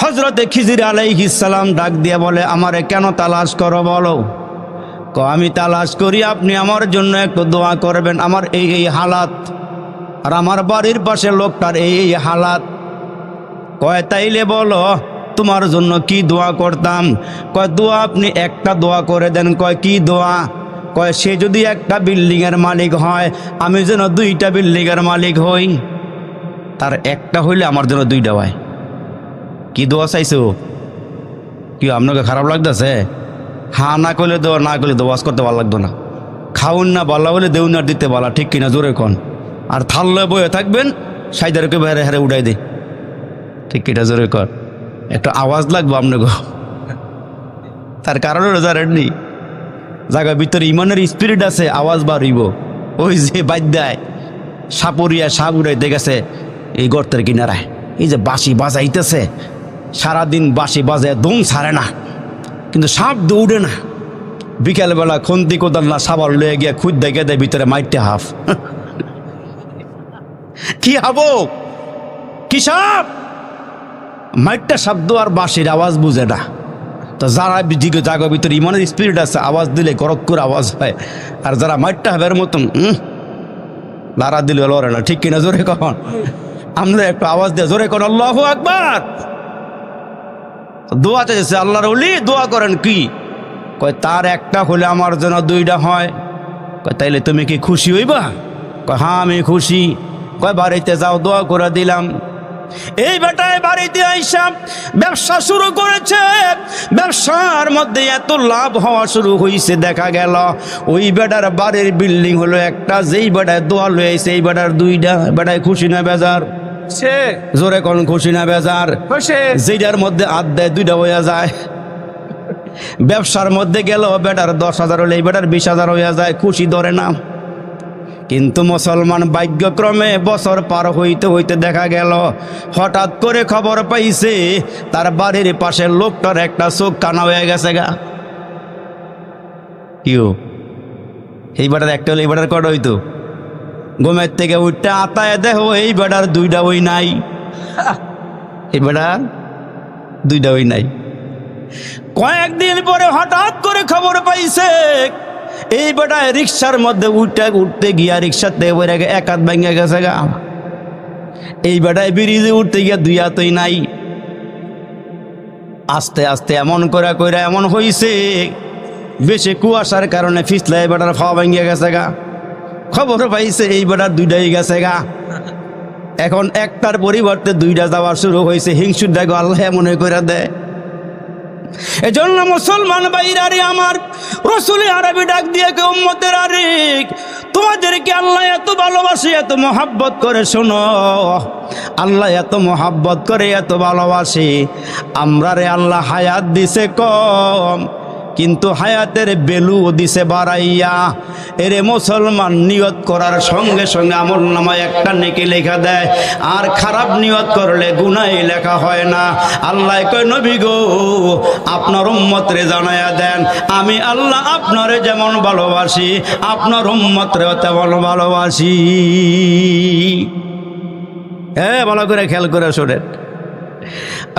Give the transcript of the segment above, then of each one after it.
হযরতে খিজির আলাইহিস সালাম ডাক দিয়ে বলে, আমারে কেন তালাশ করো বলো? আমি তালাশ করি আপনি আমার জন্য একটু দোয়া করবেন, আমার এই হালাত, আর আমার বাড়ির পাশে লোকটার এই হালাত। কয় তাইলে বলো তোমার জন্য কি দোয়া করতাম? কয় দোয়া আপনি একটা দোয়া করে দেন। কয় কি দোয়া? কয় সে যদি একটা বিল্ডিংয়ের মালিক হয়, আমি যেন 2টা বিল্ডিংয়ের মালিক হই। তার একটা হইলে আমার জন্য 2টা হয়। কি দোয়া চাইছো? কি আপনাকে খারাপ লাগতেছে? হ্যাঁ না করলে দোয়া, না করলে দোয়া করতে ভালো লাগতো না। খাউন না বালা বলে দেউন আর দিতে বালা, ঠিক কিনা জোরে কন। আর থাল্লে বয়ে থাকবেন, সাইদারকে হেরে হেরে উড়াই দে, ঠিক কিনা জোরে কর। একটা আওয়াজ লাগবো আপনাকে। তার কারণ হলো জানেননি, জায়গার ভিতরে ইমানের স্পিরিট আছে, আওয়াজ বাড়িব। ওই যে বাদ্যায় সাপরিয়া সাপ উড়াইতে গেছে এই গর্তের কিনারায়, এই যে বাঁশি বাজাইতেছে, সারাদিন বাঁশি বাজায় দম ছাড়ে না, কিন্তু সাপ দৌড়ে না। বিকেলবেলা খন্তি কোদাল না সাবার লয়ে গিয়ে খুদ দেখে দেয় ভিতরে মাইটে হাফ। কি হাবো কি সাপ? মাইটটা শব্দ আর বাঁশির আওয়াজ বুঝে না। তো যারা জায়গার ভিতরে ইমানের স্পিরিট আছে, আওয়াজ দিলে করক করে আওয়াজ হয়। আর যারা মাইটটা হাবের মতন লারা দিলে লড়ে না, ঠিক কিনা জোরে কখন? আমরা একটু আওয়াজ দিয়ে জোরে কর আল্লাহু আকবার। দোয়া চাইছে আল্লাহর ওলি, দোয়া করেন কি? কয় তার একটা হলে আমার জন্য 2টা হয়। কয় তাইলে তুমি কি খুশি হইবা? কয় হ্যাঁ আমি খুশি। কয় বাড়িতে যাও, দোয়া করে দিলাম। এই বেটায় বাড়িতে আইসা ব্যবসা শুরু করেছে। ব্যবসার মধ্যে এত লাভ হওয়া শুরু হয়েছে, দেখা গেল ওই বেটার বাড়ির বিল্ডিং হলো একটা, যেই বেটায় দোয়া লইছে এই বেটার 2টা। বেটায় খুশি না বেজার? জোরে কোন খুশি না বেজার? যেটার মধ্যে আড্ডায় 2টা হইয়া যায়। ব্যবসার মধ্যে গেল বেটার 10,000 হলে এই বেটার 20,000 হইয়া যায়, খুশি ধরে না। কিন্তু মুসলমান ভাগ্যক্রমে বছর পার হইতে হইতে দেখা গেল হঠাৎ করে খবর পাইছে তার বাড়ির পাশের লোকটার একটা চোখ কানা হয়ে গেছে গা। কিও এই বেটার একটা হলে এই বেটার কটা হইতো? ঘুমের থেকে উঠতে আতায় দেখো এই বেটার 2টা ওই নাই, এই বেটার 2টা ওই নাই। কয়েকদিন পরে হঠাৎ করে খবর পাইছে এই বেটায় রিক্সার মধ্যে উঠতে গিয়া রিক্সার থেকে বইরে এক হাত ভেঙে গেছে গা। এই বেটায় ব্রিজে উঠতে গিয়া 2 হাতই নাই। আস্তে আস্তে এমন করে কইরা এমন হইছে, বেশি কুয়াশার কারণে ফিসলাই বেটার ফাওয়া ভেঙে গেছে গা। খবর পাইছে এই বেটার 2টাই গেছে গা। এখন একটার পরিবর্তে 2টা যাওয়া শুরু হয়েছে। হিংসুর দেখো আল্লাহ মনে করে দেয়। এজন্য মুসলমান ভাইরারে আমার, রাসূল আরবি ডাক দিয়ে কে উম্মতের আরেক, তোমাদেরকে আল্লাহ এত ভালোবাসে, এত মহাব্বত করে। শোনো, আল্লাহ এত মহাব্বত করে, এত ভালোবাসে। আমরারে আল্লাহ হায়াত দিছে কম, কিন্তু হায়াতের বেলু দিছে বাড়াইয়া। এরে মুসলমান, নিয়ত করার সঙ্গে সঙ্গে আমল নামায় একটা নেকি লেখা দেয়, আর খারাপ নিয়ত করলে গুনাহ লেখা হয় না। আল্লাহ কয় নবী গো, আপনার উম্মতরে জানায়া দেন আমি আল্লাহ আপনারে যেমন ভালোবাসি আপনার উম্মতরেও তেমন ভালোবাসি। হ্যাঁ, ভালো করে খেয়াল করে শোনেন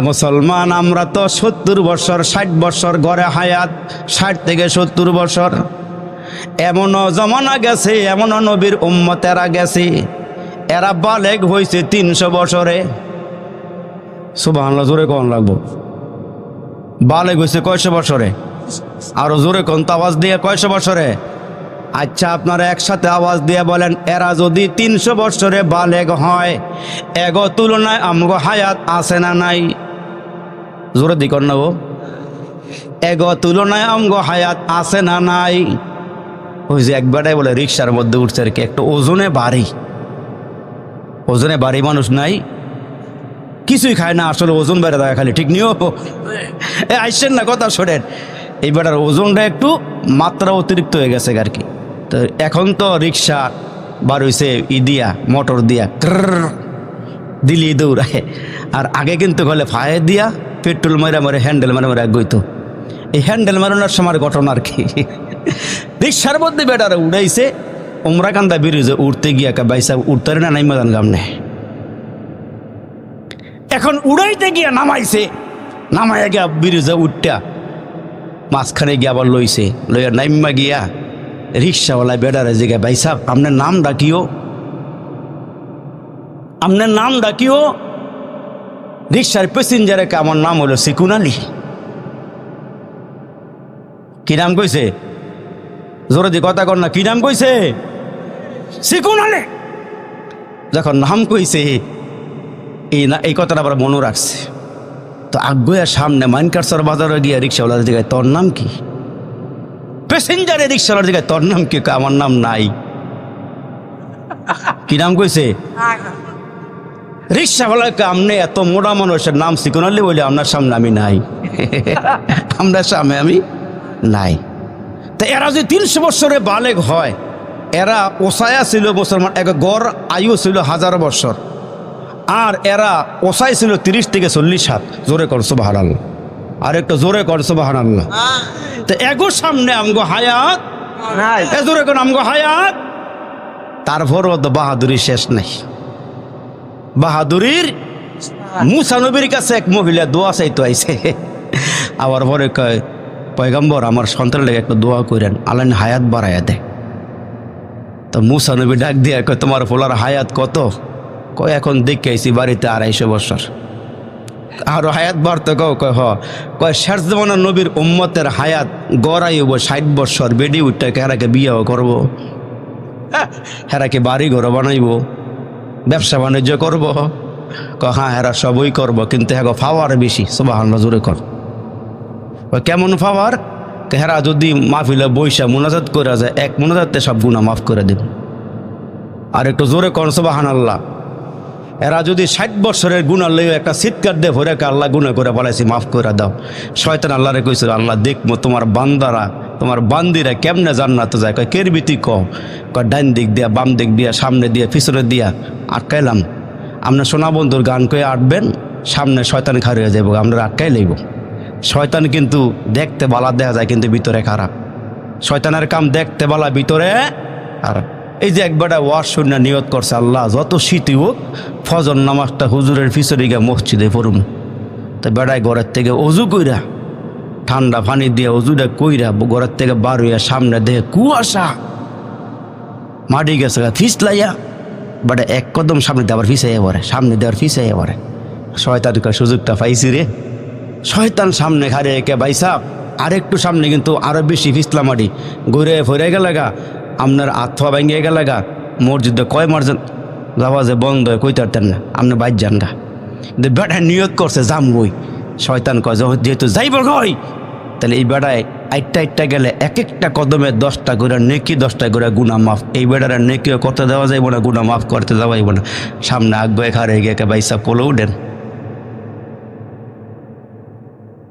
মুসলমান, আমরা তো 70 বছর 60 বছর গড়ে হায়াত, 60 থেকে 70 বছর। এমনও জমানা গেছে, এমনও নবীর উম্মতেরা গেছে, এরা বালেগ হয়েছে 300 বছরে। সুবহানাল্লাহ, জোরে কোন লাগবো? বালেগ হয়েছে কয়শো বছরে? আরো জোরে কোন আওয়াজ দিয়ে, কয়শো বছরে? আচ্ছা, আপনারা একসাথে আওয়াজ দিয়ে বলেন, এরা যদি 300 বছরে বালেগ হয়, এগো তুলনায় আমগো হায়াত আছে না নাই? জোরে দিকন না গো, এগো তুলনায় আমগো হায়াত আছে না নাই? ওই যে একবারটাই বলে রিক্সার মধ্যে উঠছে আর কি, একটু ওজনে ভারী, ওজনে ভারী মানুষ নাই, কিছুই খায় না, আসলে ওজন বেড়ে দেয় খালি, ঠিক নিও। আইসেন না, কথা শোনেন, এই বেটার ওজনটা একটু মাত্রা অতিরিক্ত হয়ে গেছে আর কি। তো এখন তো রিক্সা বার হইছে দিয়া, মোটর দিয়া দিলি দৌড়ায়। আর আগে কিন্তু গলে ফায়ে দিয়া পেট্রোল মারে মারে হ্যান্ডেল মারে মারে গইতো। এই হ্যান্ডেল মারানোর সময় ঘটনা আর কি, রিক্সার মধ্যে বেটারা উড়াইছে উমরাকান্দা ব্রিজে উঠতে গিয়া বাইসা উঠতে না নাই মজান গাম নেই। এখন উড়াইতে গিয়া নামাইছে নামাইয়া গিয়া ব্রিজে উঠটা মাঝখানে গিয়া আবার লইছে, লইয়া নাইম্মা গিয়া রিক্সাওয়ালা বেডারে জিগায়, ভাই সাহেব আপনার নাম ডাকিও, আপনার নাম ডাকিও। রিক্সার প্যাসেঞ্জারে আমার নাম হলো সিকুন আলী। কি নাম কইছে? জোরে দি কথা কর না, কি নাম কইছে? সিকুন আলী। যখন নাম কইছে এই কথাটা আবার মনে রাখছে। তো আগুয়া সামনে মাইনকারসর বাজারে গিয়া রিক্সাওয়ালার দিকে, তোর নাম কি? প্যাসেঞ্জারে রিক্সাওয়ালার দিকে, তোর নাম কি? আমার নাম নাই। কি নাম কইছে? রিক্সাওয়ালাকে, আপনি এত মোটা মানুষের নাম সিকুন আলী বলে আপনার সামনে আমি নাই, আপনার সামনে আমি নাই। তা এরা যদি 300 বছরে বালেগ হয়, এরা ওসায়া ছিল মুসলমান, এক গড় আয়ু ছিল 1000 বছর, আর এরা ওসাই ছিল 30 থেকে 40 হাত। জোরে কর সুবহানাল্লাহ, আর একটু জোরে কর সুবহানাল্লাহ। তো এগো সামনে আমগো হায়াত নাই, জোরে কর আমগো হায়াত। তারপরও তো বাহাদুরি শেষ নাই। বাহাদুরির মুসা নবীর কাছে এক মহিলা দোয়া চাইতে আইছে, আবার পরে কয়, পয়গম্বর আমার সন্তানের লেগে একটু দোয়া করেন, আল্লাহ হায়াত বাড়াইয়া দেয়। তো মুসা নবী ডাক দিয়ে কয়, তোমার পোলার হায়াত কত? কয় এখন দেখে আইছি বাড়িতে 250 বছর। আরো হায়াত বাড়তে কয় কয় শেষ জামানার নবীর উম্মতের হায়াত গড়াইব 60 বছর। বেডি উঠটাকে হেরাকে বিয়েও করবো, হেরাকে বাড়ি ঘর বানাইব, ব্যবসা বাণিজ্য করব। হ্যাঁ হেরা সবই করব, কিন্তু হ্যাঁ ফাওয়ার বেশি। সুবহানাল্লাহ, জোরে কর। কেমন ফাওয়ার? হেরা যদি মাহফিলে বৈশা মোনাজাত করে যায়, এক মোনাজাতে সব গুনাহ মাফ করে দেবে। আর একটু জোরে কর সুবহানাল্লাহ। এরা যদি 60 বছরের গুণা লইয়া একটা চিৎকার দিয়ে ভরে, আল্লাহ গুণা করে বলাইছি, মাফ করে দাও। শয়তান আল্লাহরে কইছিল, আল্লাহ দেখবো তোমার বান্দারা, তোমার বান্দিরা কেমনে জান্নাতে যায়। কয় কেরবিতি কয় ডাইন দিক দিয়া, বাম দিক দিয়া, সামনে দিয়া, পিছনে দিয়া আটকাইলাম। আপনার সোনা বন্ধুর গান কয়ে আটবেন, সামনে শয়তান খাড়ি হয়ে যাবো, আমরা আটকাই লইব। শয়তান কিন্তু দেখতে বালা দেখা যায়, কিন্তু ভিতরে খারাপ। শয়তানের কাম দেখতে বালা, ভিতরে খারাপ। এই যে একবার ওয়াজ শুনে নিয়ত করছে, আল্লাহ যত শীতই হোক ফজর নামাজটা হুজুরের পিছনে গিয়ে মসজিদে পড়ুন। তো বেড়ায় ঘরের থেকে অজু কইরা, ঠান্ডা পানি দিয়ে অজুটা কইরা ঘরের থেকে বার হইয়া সামনে দেখে কুয়াশা, মাটি গেছে ফিসলাইয়া, বেটা এক কদম সামনে দিয়ে আবার ফিসাইয়া পড়ে, সামনে দিয়ে আবার ফিসাইয়া পড়ে। শয়তানকে সুযোগটা পাইছি রে। শয়তান সামনে খারে একে, ভাই সাহেব আরেকটু সামনে কিন্তু আরো বেশি ফিসলা মাটি, ঘুরে ফিরে গেলাগা, আপনার আত্মা ভেঙে গেলাগা। মসজিদে কয় মারছেন, যাওয়া যে বন্ধ হয়, কইতে পারতেন না, আপনি বাইর যান গা। কিন্তু বেটা নিয়ত করছে যাম বই। শয়তান কয় যেহেতু যাইব গই, তাহলে এই বেড়ায় আইটটা গেলে এক একটা কদমে 10টা করে নেকি, 10টা করে গুনাহ মাফ। এই বেড়ারা নেকিও করতে দেওয়া যাইব না, গুনাহ মাফ করতে দেওয়া যাইব না। সামনে আগবে খারে গিয়ে ভাই সাহেব কোলে উঠেন,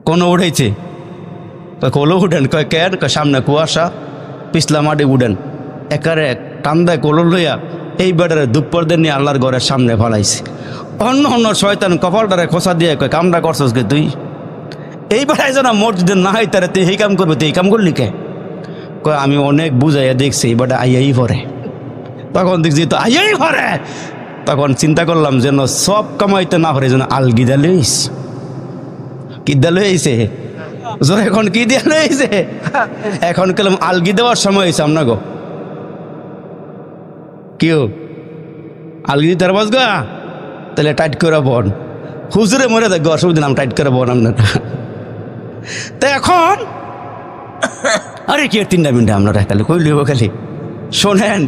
কোনো উঠেছে কোলে উঠেন। কয় কেন? কয় সামনে কুয়াশা, পিছলা মাটি উঠেন। একারে টান দেয় কোলো লইয়া এই বেড়ারে দুপুর দিন নিয়ে আল্লাহর ঘরের সামনে ফেলাইছে। অন্য শয়তান কপালটারে খোসা দিয়ে কয়, কামটা করছস কে তুই? এই বেড়ায় যেন মসজিদে না হয় তারা তুই এই কাম করবে, তুই এই কাম করলি কে? কয় আমি অনেক বুঝাইয়া দেখছি, এই বেটা আইয়াই পরে। তখন দেখছি তো আইয়াই পরে। তখন চিন্তা করলাম যেন সব কামাইতে না করে, যেন আলগিদা লইস। কিদা লইছে জোর, এখন কি দিয়া লইছে? এখন কেলাম আলগি দেওয়ার সময় হয়েছে। আমরা গো কেউ আলগি দিতে পারবাস গা, তাহলে টাইট করে বোন হুজুরে মরে দেখো, অসুবিধা নাম টাইট করে বোন আপনার। তা এখন আরে কি 3টা মিনিট আমরা তাহলে কইলি খালি শোনেন,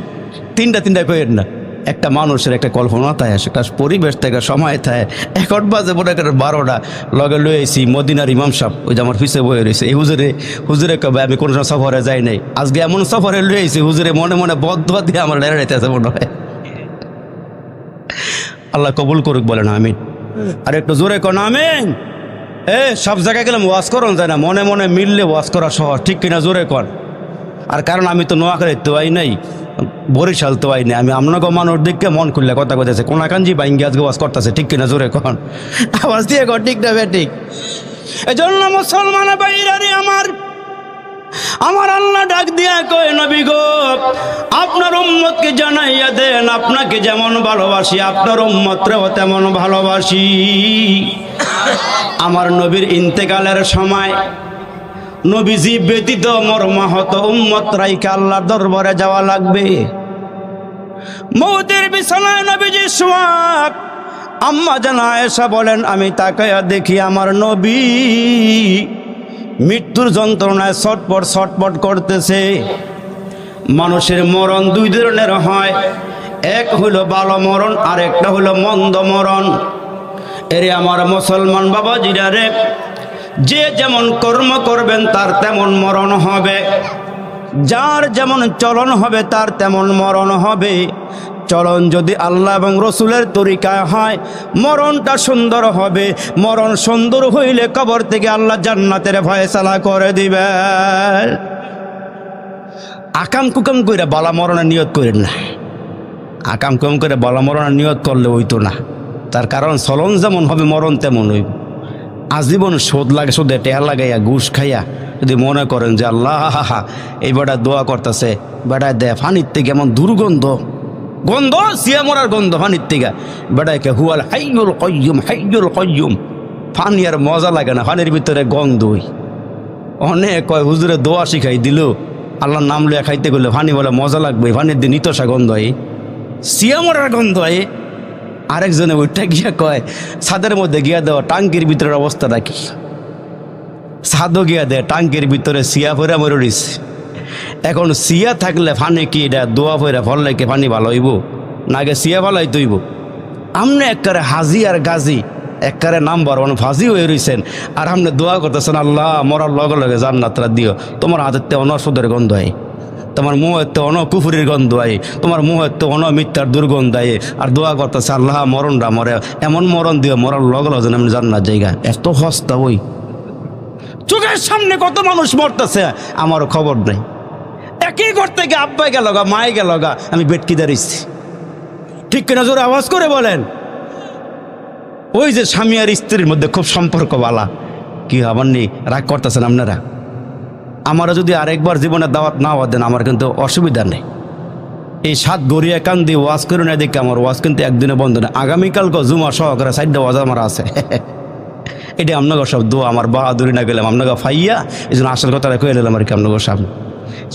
3টা কইেন না। একটা মানুষের একটা কল্পনা থাকে, একটা পরিবেশ থেকে, সময় থাকে। এখন বাজে মনে করেন 12টা, লগে লইছি মদিনার ইমাম সাহেব, ওই যে আমার পিছিয়ে বয়ে রয়েছে। এই হুজুরে কবে আমি কোনো সফরে যাই নাই, আজকে এমন সফরে লইছি হুজুরে মনে মনে বদুয়া দিয়ে আমার লেড়াইতে আছে মনে হয়। আল্লাহ কবুল করুক, বলেন আমিন। আর একটু জোরে কোন আমিন। সব জায়গায় গেলাম ওয়াজ করন যায় না, মনে মনে মিললে ওয়াজ করা সহজ, ঠিক কিনা? জোরে কর। আর কারণ আমি তো নোয়াখালী তো আই নাই, বরিশাল তো আই নাই, আমি আপনাকে মানুষ দিককে মন খুললে কথা কইতেছে, কোনাকাঞ্জি বাইঙ্গি আজকে ওয়াজ করতেছে, ঠিক কিনা? জোরে কর, আওয়াজ দিয়ে কর, ঠিক না বে ঠিক? এই জন্য মুসলমান ভাইরা আমার আমার আল্লাহ ডাক দিয়া কয় নবী গো আপনার উম্মতকে জানাইয়া দেন আপনাকে যেমন ভালোবাসি আপনার উম্মতরেও তেমন ভালোবাসি। আমার নবীর ইন্তেকালের সময় নবীজি ব্যতীত মর্মাহত উম্মত রাইকে আল্লাহর দরবারে যাওয়া লাগবে। মওতের বিছানায় নবীজি শোয়া। আম্মা জান আয়েশা বলেন আমি তাকায়া দেখি আমার নবী মৃত্যুর যন্ত্রণায় ছটপট ছটপট করতেছে। মানুষের মরণ দুই ধরনের হয়, এক হলো ভালো মরণ আর একটা হলো মন্দ মরণ। এরে আমার মুসলমান বাবাজিরা রে, যে যেমন কর্ম করবেন তার তেমন মরণ হবে, যার যেমন চলন হবে তার তেমন মরণ হবে। চলন যদি আল্লাহ এবং রসুলের তরিকায় হয় মরণটা সুন্দর হবে। মরণ সুন্দর হইলে কবর থেকে আল্লাহ জান্নাতের ফয়সালা করে দিবে। আকাম কুকাম করে বালা মরণের নিয়ত করেন না। আকাম কুকাম করে বালা মরণের নিয়ত করলে হইতো না। তার কারণ চলন যেমন হবে মরণ তেমন হইব। আজীবন সোদ লাগে, সোদে টেহা লাগাইয়া ঘুষ খাইয়া যদি মনে করেন যে আল্লাহ এই বেটা দোয়া করতেছে, বেটা দে ফানির থেকে এমন দুর্গন্ধ গন্ধ, সিয়া মরার গন্ধ ফানির থেকে, বেটাকে হুয়াল হাইয়ুল কাইয়ুম হাইয়ুল কাইয়ুম। ফানি আর মজা লাগে না, ফানির ভিতরে গন্ধই। অনেক কয় হুজুরে দোয়া শিখাই দিল, আল্লাহর নাম লইয়া খাইতে গেলে ফানি বলে মজা লাগবে, ফানির দিয়ে নিতসা গন্ধ হয়, সিয়া মরার গন্ধ হয়। আরেকজনে ওইটা গিয়া কয় ছাদের মধ্যে গিয়া দেওয়া টাঙ্কির ভিতরের অবস্থাটা কি? ছাদও গিয়া দেয় টাঙ্কির ভিতরে সিয়া ফেরা মরে রয়েছে। এখন সিয়া থাকলে ফানি কি এটা দোয়া ফেরা ফললে কি ফানি ভালো হইব? নাগে সিয়া ভালোই তৈব। আমনে একবারে হাজি আর গাজী একবারে নাম্বার ওয়ান ফাজি হয়ে রয়েছেন, আর আপনি দোয়া করতেছেন আল্লাহ মরার লগে লগে জান্নাতরা দিও। তোমার হাতের অনসুদের গন্ধ হয়, তোমার মুহের অন কুফুরির গন্ধ হয়, তোমার মুহের অন মিথ্যার দুর্গন্ধ হয়, আর দোয়া করতেছে আল্লাহ মরণটা মরে এমন মরণ দিও মরার লগে লগে যেন আমি জান্নাত জায়গা। এত হস্তা ওই চোখের সামনে কত মানুষ মরতেছে, আমারও খবর নেই। একই ঘর থেকে আব্বাই গেল গা, মায়ে গেল গা, আমি বেটকি দাঁড়িয়েছি। ঠিক কিনা জোরে আওয়াজ করে বলেন। ওই যে স্বামী আর স্ত্রীর মধ্যে খুব সম্পর্ক বালা, কি আমার নেই রাগ করতেছেন আপনারা? আমারও যদি আরেকবার জীবনের দাওয়াত না হওয়া দেন আমার কিন্তু অসুবিধা নেই। এই 7 গড়িয়া কান দিয়ে ওয়াজ করে না দেখে আমার ওয়াজ কিন্তু একদিনে বন্ধ নেই। আগামীকালকে জুমা সহকারে 4টা ওয়াজ আমার আছে। এটা আপনাকে সব দোয়া, আমার বাহাদুরি না গেলাম আপনাকে ফাইয়া, এই জন্য আসল কথাটা কয়ে নিলাম আর কি আপনাকে সামনে।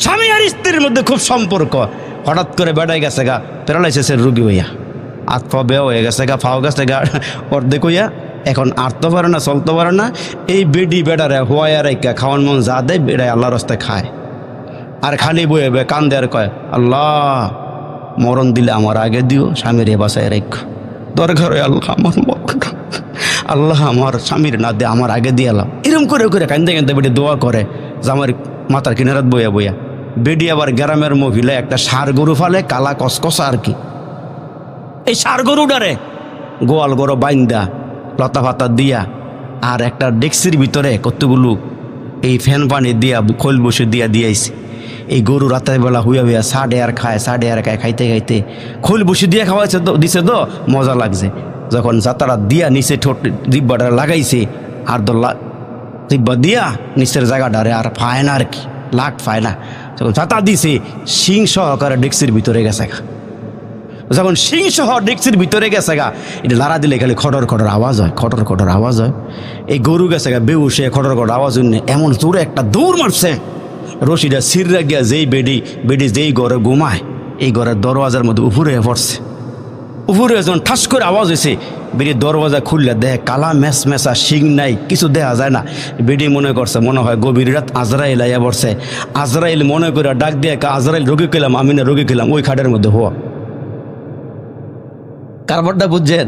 স্বামী আর স্ত্রীর মধ্যে খুব সম্পর্ক, হঠাৎ করে বেড়াই গেছে গা প্যারালাইসিসের রুগী হইয়া, হাত পা বেয়া হয়ে গেছে গা, ফাও গেছে গা অর্ধেক হইয়া, এখন আটতে পারে না চলতে পারে না। এই বেডি বেড়ারে হোয়া রেখা খাওয়ান মন যা দেয় বেড়ায় আল্লাহ রাস্তায় খায়, আর খালি বয়ে বে কান্দে আর কয় আল্লাহ মরণ দিলে আমার আগে দিও, স্বামীর এ বাসায় রেখ দরকার হয় আল্লাহ আমার মরণ, আল্লাহ আমার স্বামীর না দে আমার আগে দিয়ে এলাম। এরকম করে করে কান্দে কান্দে বেডি দোয়া করে যে আমার মাথার কিনারাত বইয়া বইয়া। বেডি আবার গ্রামের মহিলা একটা ষাঁড় গরু ফালে, কালা কসকসা আর কি। এই ষাঁড় গরুটারে গোয়াল গরু বাইন্দা লতা পাতা দিয়া আর একটা ডেক্সির ভিতরে কতগুলো এই ফ্যান পানি দিয়া খোল বসে দিয়া দিয়েছে। এই গরু রাতের বেলা হুইয়া হুইয়া সাড়ে আর খায়, সাড়ে আর খায়, খাইতে খাইতে খোল বসে দিয়া খাওয়াইছে তো, দিছে তো মজা লাগছে। যখন যাতারা দিয়া নিচে ঠোঁট জিব্বাটা লাগাইছে আর জিব্বা দিয়া নিচের জায়গাটারে আর ফায় না আর কি, লাগ ফায় না। যখন যাতা দিছে শিং সহকারে ডেক্সির ভিতরে গেছে গা। যখন শিং সহ ডেক্সির ভিতরে গেছে গা, এটা লাড়া দিলে খালি খটর খটর আওয়াজ হয়, খটর খটর আওয়াজ হয়। এই গরু গেছে গা বেউসে খটর খটর আওয়াজ হইনে এমন জোরে একটা দৌড় মারছে, রশিটা সিররা গিয়া যেই বেডি যেই ঘরে ঘুমায় এই ঘরের দরওয়াজার মধ্যে উপরে পড়ছে। উপরে যখন ঠাস করে আওয়াজ হয়েছে, বেডি দরওয়াজা খুললে দেখে কালা মেস মেসা শিং নাই, কিছু দেখা যায় না। বেডি মনে করছে মনে হয় গভীর রাত আজরাইল আইয়া পড়ছে। আজরাইল মনে করে ডাক দিয়ে আজরাইল রোগী খেলাম, আমি না রোগী খেলাম ওই খাটের মধ্যে হওয়া। কারবারটা বুঝছেন?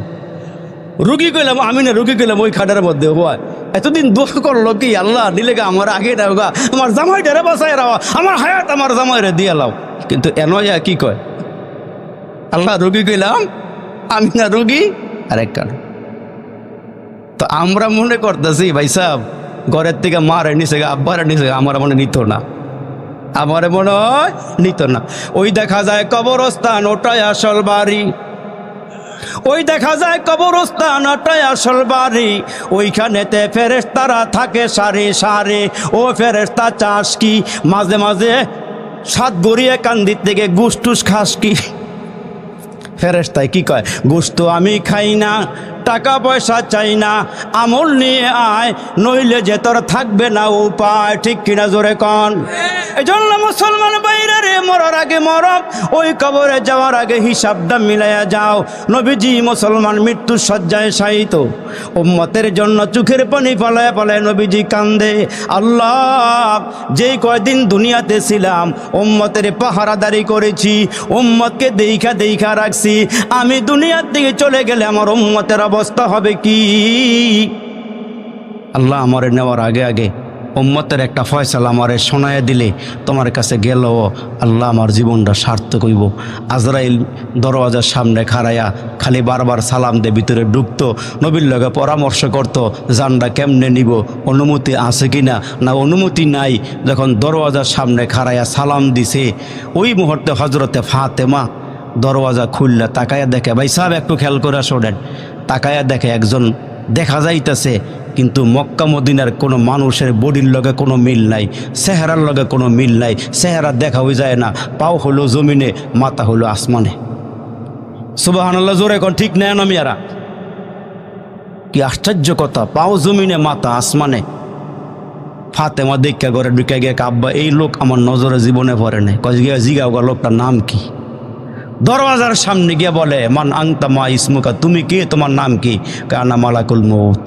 রুগী কইলাম আমি না রুগী কইলাম ওই খাটের মধ্যে হওয়া। এতদিন দোয়া করলো কি আল্লাহ নিলে গা আমার আগে না গা আমার জামাইটারে বাঁচাই রাওয়া, আমার হায়াত আমার জামাইরে দিয়ে লাও। কিন্তু এনয়া কি কয় আল্লাহ রুগী কইলাম আমি না রুগী আরেক কার। তো আমরা মনে করতেছি ভাই সাহেব ঘরের থেকে মারে নিছে গা, আব্বারে নিছে গা, আমার মনে নিত না, আমার মনে হয় নিত না। ওই দেখা যায় কবরস্থান ওটাই আসল বাড়ি। ওই দেখা যায় কবরস্থানটাই আসল বাড়ি, ওইখানেতে ফেরেশতারা থাকে সারি সারি। ও ফেরেশতা চাস কি? মাঝে মাঝে সাত গড়িয়ে কান্দির থেকে গুসটুস খাস কি? ফেরেশতায় কি কয়? গোশত আমি খাই না, টাকা পয়সা চাই না, আমল নিয়ে আয়, নইলে যে তোর থাকবে না উপায়। ঠিক কিনা জোরে কন? এই জন্য মুসলমান বাইরে রে, মরার আগে মরব, ওই কবরে যাওয়ার আগে হিসাবটা মিলাইয়া যাও। নবীজি মুসলমান মৃত্যুর শয্যায় শায়িত, উম্মতের জন্য চোখের পানি ফলায় ফলায় নবীজি কান্দে। আল্লাহ, যেই কয়দিন দুনিয়াতে ছিলাম উম্মতের পাহারাদারি করেছি, উম্মতকে দেইখা দেইখা রাখছি, আমি দুনিয়ার দিকে চলে গেলে আমার উম্মতের অবস্থা হবে কি? আল্লাহ আমারে নেওয়ার আগে আগে উম্মতের একটা ফয়সালা আমারে শোনায় দিলে তোমার কাছে গেল, আল্লাহ আমার জীবনটা সার্থক হইব। আজরাইল দরওয়াজার সামনে খাড়াইয়া খালি বারবার সালাম দিয়ে ভিতরে ঢুকতো, নবীর লগে পরামর্শ করতো জানটা কেমনে নিব, অনুমতি আছে কি না, না অনুমতি নাই। যখন দরওয়াজার সামনে খাড়াইয়া সালাম দিছে, ওই মুহূর্তে হজরতে ফাতেমা দরওয়াজা খুললে তাকায়া দেখে, ভাই সাহেব একটু খেয়াল করে শোনেন, তাকায়া দেখে একজন দেখা যাইতেছে, কিন্তু মক্কা মদিনার কোনো মানুষের বডির লগে কোনো মিল নাই, চেহারার লগে কোনো মিল নাই, চেহারা দেখা হয়ে যায় না, পাও হলো জমিনে, মাথা হলো আসমানে। সুবহানাল্লাহ জোরে এখন ঠিক নেয় না মিয়ারা? কি আশ্চর্য কথা, পাও জমিনে মাথা আসমানে। ফাতেমা দেখা করে ঢুকে গিয়ে কাব্বা, এই লোক আমার নজরে জীবনে পড়ে নাই। জিগাও লোকটার নাম কি? দরওয়াজার সামনে গিয়ে বলে, মান আনতা মা ইসমুকা, তুমি কে, তোমার নাম কি? কানা মালাকুল মউত।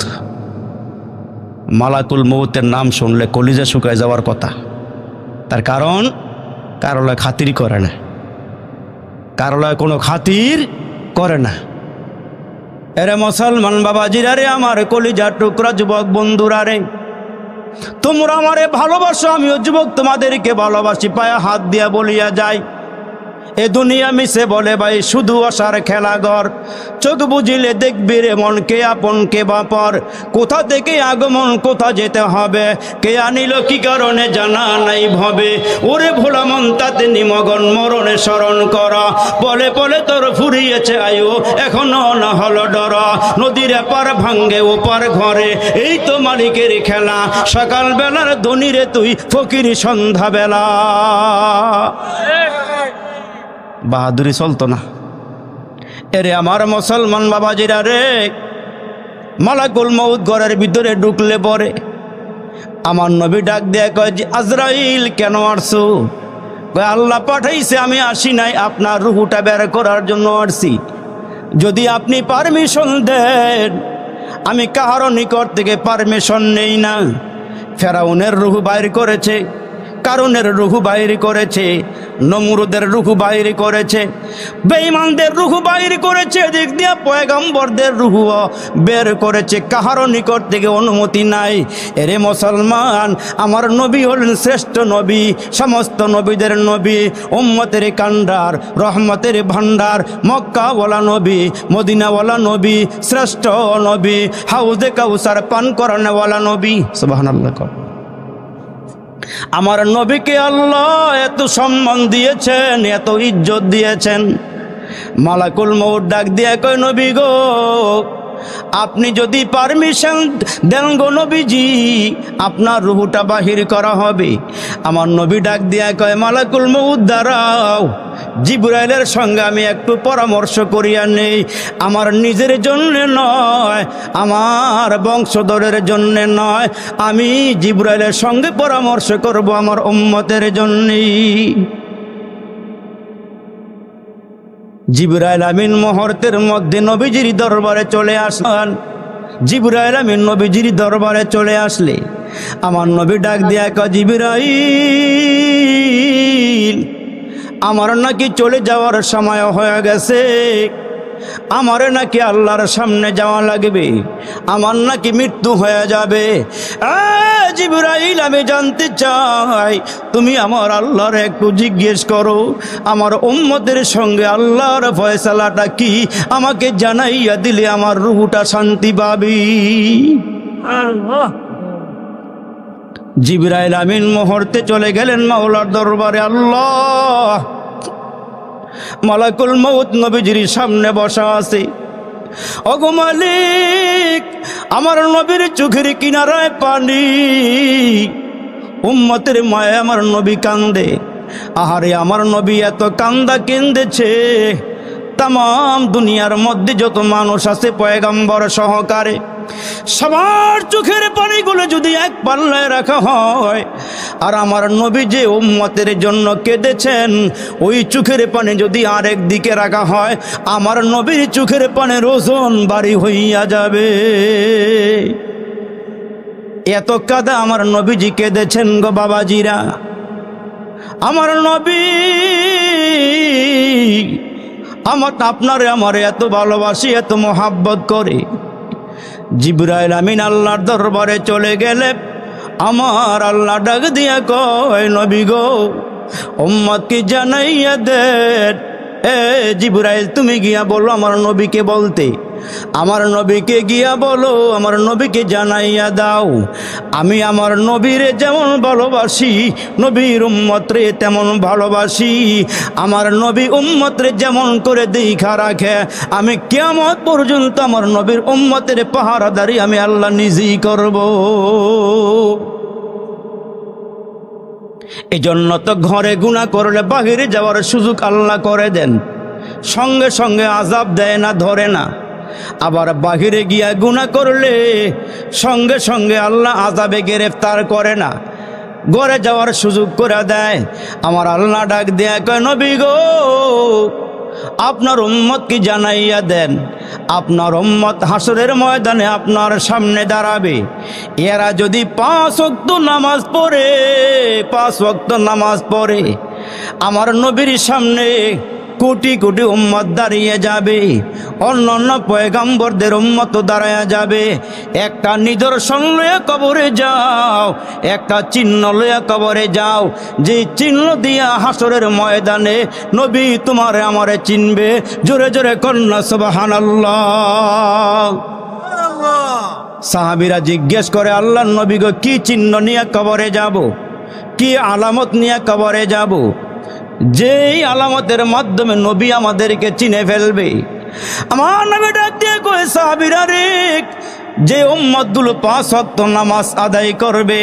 মালাকুল মউতের নাম শুনলে কলিজা শুকায় যাওয়ার কথা। তার কারণ কারোলায় খাতির করে না, কারোলায় কোনো খাতির করে না। এরে মুসলমান বাবাজিরা রে, আমার কলিজার টুকরা যুবক বন্ধুরা রে, তোমরা আমারে ভালোবাসো, আমিও যুবক তোমাদেরকে ভালোবাসি। পায়ে হাত দিয়া বলিয়া যায়, এ দুনিয়া মিশে বলে ভাই শুধু আশার খেলাঘর, চোখ বুঝিলে দেখবি রে মন কে আপন কে বাপর, কোথা থেকে আগমন কোথা যেতে হবে, কে আনিল কি কারণে জানা নাই ভবে, ওরে ভোলা মন তাতে নিমগন মরণে স্মরণ করা, বলে বলে তোর ফুরিয়েছে আয়ু এখনো না হলো ডর, নদীর এপার ভাঙ্গে ওপার ঘরে, এই তো মালিকের খেলা, সকাল বেলার ধনীরে তুই ফকির সন্ধ্যা বেলা। বাহাদুরি চলতো না। এরে আমার মুসলমান বাবাজিরা রে, মালাকুল মউত ঘরের ভিতরে ঢুকলে পরে আমার নবী ডাক দিয়ে কয় যে, আজরাইল কেন আসছো? কয় আল্লাহ পাঠাইছে, আমি আসি নাই, আপনার রুহুটা বের করার জন্য আসছি। যদি আপনি পারমিশন দেন, আমি কাহারও নিকট থেকে পারমিশন নেই না। ফেরাউনের রুহু বাইর করেছে, কারণের রুহু বাইর করেছে, নমরুদের রুহু বাইর করেছে, বেঈমানদের রুহু বাইর করেছে, দিক দিয়া পয়গম্বরদের রুহু বের করেছে, কাহারও নিকট থেকে অনুমতি নাই। এরে মুসলমান, আমার নবী হলেন শ্রেষ্ঠ নবী, সমস্ত নবীদের নবী, উম্মতের কান্ডার, রহমতের ভান্ডার, মক্কাওয়ালা নবী, মদিনাওয়ালা নবী, শ্রেষ্ঠ নবী, হাউজে কাউসার পান করানোওয়ালা নবী। সুবহানাল্লাহ। আমার নবীকে আল্লাহ এত সম্মান দিয়েছেন, এত ইজ্জত দিয়েছেন। মালাকুল মউত ডাক দিয়ে কয়, নবী গো, আপনি যদি পারমিশন দেন গো নবীজি, আপনার রুহুটা বাহির করা হবে। আমার নবী ডাক দিয়া কয়, মালাকুল মউত দাঁড়াও, জিবরাইলের সঙ্গে আমি একটু পরামর্শ করিয়া নেই, আমার নিজের জন্য নয়, আমার বংশধরের জন্য নয়, আমি জিবরাইলের সঙ্গে পরামর্শ করব আমার উম্মতের জন্যই। জিবরাইল আমিন মুহূর্তের মধ্যে নবীজির দরবারে চলে আসলেন। জিবরাইল আমিন নবীজির দরবারে চলে আসলে আমার নবী ডাক দিয়া কয়, জিবরাইল, আমার নাকি চলে যাওয়ার সময় হয়ে গেছে, আমারে নাকি আল্লাহর সামনে যাওয়া লাগবে, আমার নাকি মৃত্যু হয়ে যাবে। জিবরাইল, আমি জানতে চাই, তুমি আমার আল্লাহর একটু জিজ্ঞেস করো, আমার উম্মতের সঙ্গে আল্লাহর ফয়সালাটা কি, আমাকে জানাইয়া দিলে আমার রুহুটা শান্তি পাবি। জিবরাইল আমিন মুহূর্তে চলে গেলেন মাওলার দরবারে। আল্লাহ, মালাকুল মউত নবীজির সামনে বসা আছে। ওগো মালিক, আমার নবীর চোখের কিনারায় পানি, উম্মতের মায়ে আমার নবী কান্দে। আহারে আমার নবী এত কান্দা কেঁদেছে, তাম দুনিয়ার মধ্যে যত মানুষ আছে পয়গম্বর সহকারে সবার চোখের পানিগুলো যদি এক পাল্লায় রাখা হয়, আর আমার নবী যে উম্মতের জন্য কেঁদেছেন ওই চোখের পানি যদি আরেক দিকে রাখা হয়, আমার নবীর চোখের পানির ওজন ভারী হইয়া যাবে। এত কাদা আমার নবীজি কেঁদেছেন গো বাবাজিরা। আমার নবী আপনারে আমার এত ভালোবাসি, এত মোহাব্বত করে। জিবরাইল আমিন আল্লাহর দরবারে চলে গেলে আমার আল্লাহ ডাক দিয়া কয়, নবী গো, উম্মতকে জানাইয়া দেন। এ জিবরাইল, তুমি গিয়া বলো আমার নবীকে বলতে, আমার নবীকে গিয়া বলো, আমার নবীকে জানাইয়া দাও, আমি আমার নবীরে যেমন ভালোবাসি, নবীর উম্মতরে তেমন ভালোবাসি। আমার নবী উম্মতরে যেমন করে দেখা রাখে, আমি কিয়ামত পর্যন্ত আমার নবীর উম্মতের পাহারাদারি আমি আল্লাহ নিজেই করব। এই জন্য তো ঘরে গুনাহ করলে বাহিরে যাওয়ার সুযোগ আল্লাহ করে দেন, সঙ্গে সঙ্গে আযাব দেয় না, ধরে না। আবার বাহিরে গিয়া গুনাহ করলে সঙ্গে সঙ্গে আল্লাহ আযাবে গ্রেফতার করে না, ঘরে যাওয়ার সুযোগ করে দেয়। আমার আল্লাহ ডাক দেয়া কয়, নবী গো, আপনার উম্মতকে জানাইয়া দেন, আপনার উম্মত হাসরের ময়দানে আপনার সামনে দাঁড়াবে। এরা যদি 5 ওয়াক্ত নামাজ পড়ে, 5 ওয়াক্ত নামাজ পড়ে, আমার নবীর সামনে কোটি কোটি উম্মত দাঁড়িয়ে যাবে, অন্যান্য পয়গম্বরদের উম্মত দাঁড়ায়া যাবে। একটা নিদর্শন লইয়া কবরে যাও, একটা চিহ্ন লইয়া কবরে যাও, যে চিহ্ন দিয়া হাসরের ময়দানে নবী তোমারে আমারে চিনবে। জোরে জোরে কন্যা সুবহানাল্লাহ। সাহাবীরা জিজ্ঞেস করে, আল্লাহর নবী গো, কি চিহ্ন নিয়ে কবরে যাব, কি আলামত নিয়ে কবরে যাব, যেই আলামতের মাধ্যমে নবী আমাদেরকে চিনে ফেলবে? আমার নবী ডাক দিয়ে কয়, সাহাবীরা রে, যে উম্মতগুলো 5 ওয়াক্ত নামাজ আদায় করবে,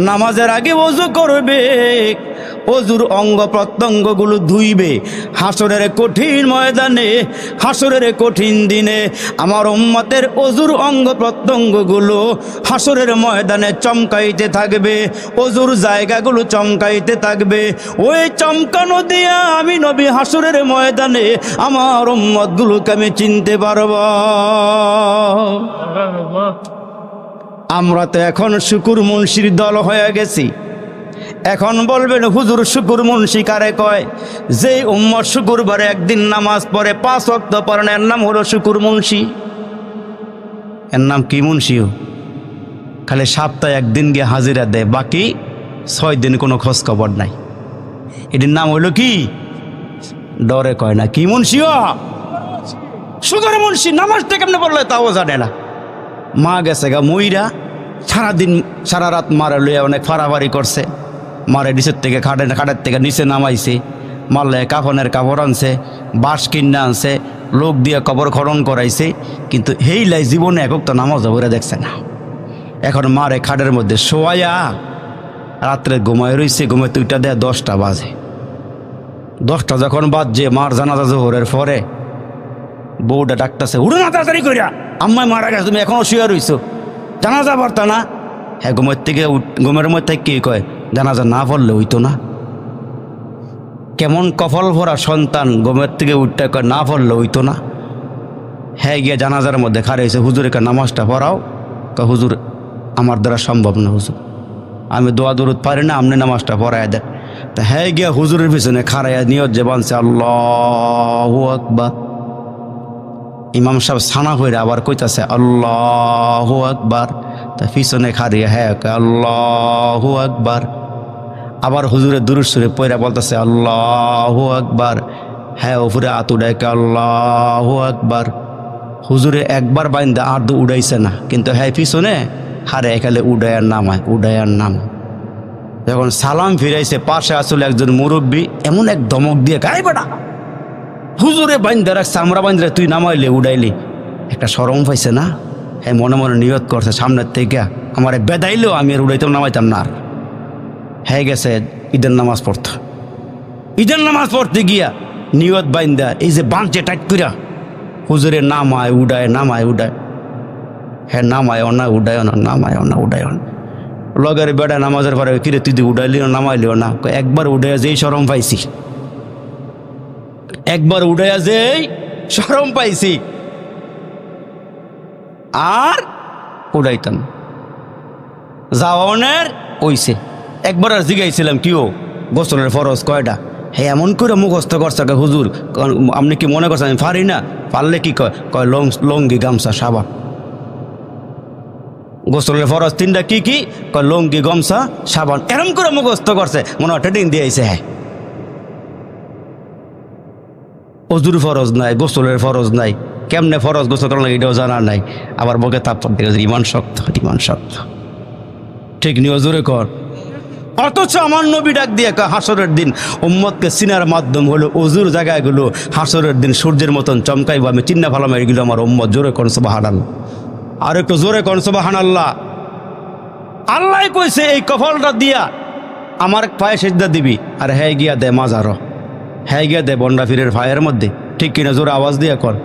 নামাজের আগে ওযু করবে, ওযুর অঙ্গ প্রত্যঙ্গগুলো ধুইবে, হাসরের কঠিন ময়দানে, হাসরের কঠিন দিনে আমার উম্মতের ওযুর অঙ্গ প্রত্যঙ্গগুলো হাসরের ময়দানে চমকাইতে থাকবে, ওযুর জায়গাগুলো চমকাইতে থাকবে। ওই চমকানো দিয়া আমি নবী হাসরের ময়দানে আমার উম্মতগুলোকে আমি চিনতে পারব। আমরা তো এখন শুকুর মুন্সির দল হয়ে গেছি। এখন বলবেন, হুজুর শুকুর মুন্সি কারে কয়? যে উম্মত শুকুরবারে একদিন নামাজ পড়ে, 5 ওয়াক্ত পড়েন, এর নাম হলো শুকুর মুন্সি। এর নাম কি মুন্সিও? খালি সপ্তাহে একদিন গিয়ে হাজিরা দেয়, বাকি 6 দিন কোনো খোঁজ খবর নাই। এটির নাম হইল কি? ডরে কয় না, কি মুন্সিও? শুকুর মুন্সি। নামাজটা কেমনে পড়লে তাও জানে না। মা গেছে গা মইরা, সারাদিন সারা রাত মারে লইয়া অনেক ফাড়াফাড়ি করছে, মারে নিচের থেকে খাটের থেকে নিচে নামাইছে, মারলে কাফনের কাপড় আনছে, বাঁশ কিনে আনছে, লোক দিয়ে কবর খনন করাইছে, কিন্তু হেইলাই জীবনে একক তো নামাজ পড়ে দেখছে না। এখন মারে খাটের মধ্যে শোয়াইয়া রাত্রে ঘুমায় রইছে, ঘুমায় 2টা দেয় 10টা বাজে। 10টা যখন বাজছে, মার জানাজা জোহরের পরে বউটা ডাকতেছে, উঠো না তাড়াতাড়ি কইরা, আম্মাই মারা গেছে, তুমি এখনো শুয়ে রইছো, জানাজা পড়তা না? হ্যাঁ, ঘুমের মধ্যে কি কয়, জানাজা না পড়লে হইতো না? কেমন কপাল ভরা সন্তান, ঘুমের থেকে উঠতে কয় না পড়লে হইতো না? হ্যাঁ, গিয়ে জানাজার মধ্যে খাড়াইছে, হুজুরকে নামাজটা পড়াও। কয়, হুজুর আমার দ্বারা সম্ভব না, হুজুর আমি দোয়া দরুদ পারি না, আপনি নামাজটা পড়ায় দেন। তা হ্যাঁ, গিয়া হুজুরের পিছনে খাড়াইয়া নিয়ত যে বানছে আল্লাহু আকবার। ইমাম সাহেব সানা হইরা আবার কইতাছে আল্লাহু আকবার। তা পিছনে খাড়িয়া হ্যাঁ আল্লাহু আকবার। আবার হুজুরে দুরূদ শরীফ পড়া বলতেছে আল্লাহু আকবার। হ্যাঁ, উপরে আতুডায় আল্লাহু আকবার। হুজুরে একবার বাইন্দা আর উড়াইছে না, কিন্তু হ্যাঁ পিছনে হারে এখানে উডায়ার নামায়, উডায়ার নাম। যখন সালাম ফিরাইছে, পাশে আসলে একজন মুরব্বী এমন এক ধমক দিয়ে, গাই বেটা, হুজুরে বাইন্দা রাখছে, আমরা বাইন্দা তুই নামাইলে উড়াইলি, একটা শরম পাইছে না, হ্যাঁ মনে মনে নিয়ত করছে সামনের থেকে আমার বেদাইলেও আমি আর উড়াইতাম নামাইতাম না। আর হ্যাঁ গেছে ঈদের নামাজ পড়তো, ঈদের নামাজ পড়তে গিয়া নিয়ত বাইন্দা এই যে বাঁধছে টাইট কইরা হুজুরে নামায় উডায় নামায় উডায়, হ্যাঁ নামায় না উডায় না নামায় না উডায় না। লগের বেড়া নামাজের পরে কিরে তুই উডাইলিও নামাইলিও না, একবার উডাইয়া যেই শরম পাইছি, একবার উডাইয়া যেই শরম পাইছি আর উড়াইতাম যাওয়ানের ওইছে। একবার আর জিগাইছিলাম কিও গোসলের ফরজ কয়টা, হ্যাঁ এমন করে মুখস্থ করছে হুজুর আপনি কি মনে করছেন আমি পারি না, পারলে কি কয় কয় লঙ্গি গামছা সাবান। গোসলের ফরজ তিনটা কি কি কয় লঙ্গি গামছা সাবান, এরম করে মুখস্থ করছে মনে হয় ট্রেডিং দিয়েছে। হ্যাঁ অজুর ফরজ নাই, গোসলের ফরজ নাই, কেমনে ফরজ গোসল করার লাগে এটাও জানা নাই, আবার মুখে তাপ্পর দেখে ইমান শক্ত ইমান শক্ত, ঠিক নি অজুরে কর। অথচ আমার নবী ডাক দিয়ে হাসরের দিন উম্মতকে চিনার মাধ্যম হলো অজুর জায়গাগুলো হাসরের দিন সূর্যের মতন চমকাইব, আমি চিন্না ভালো মেরে গেল আমার উম্মত। জোরে কোন সুবহানাল্লাহ, আর একটু জোরে কোন সুবহানাল্লাহ। আল্লাহ কইছে এই কফলটা দিয়া আমার পায়ে সেজদা দিবি, আর হ্যাঁ গিয়া দে মাজার, হ্যাঁ গিয়া দে বন্ডা ফিরের পায়ের মধ্যে, ঠিক কিনা জোরে আওয়াজ দিয়া কর,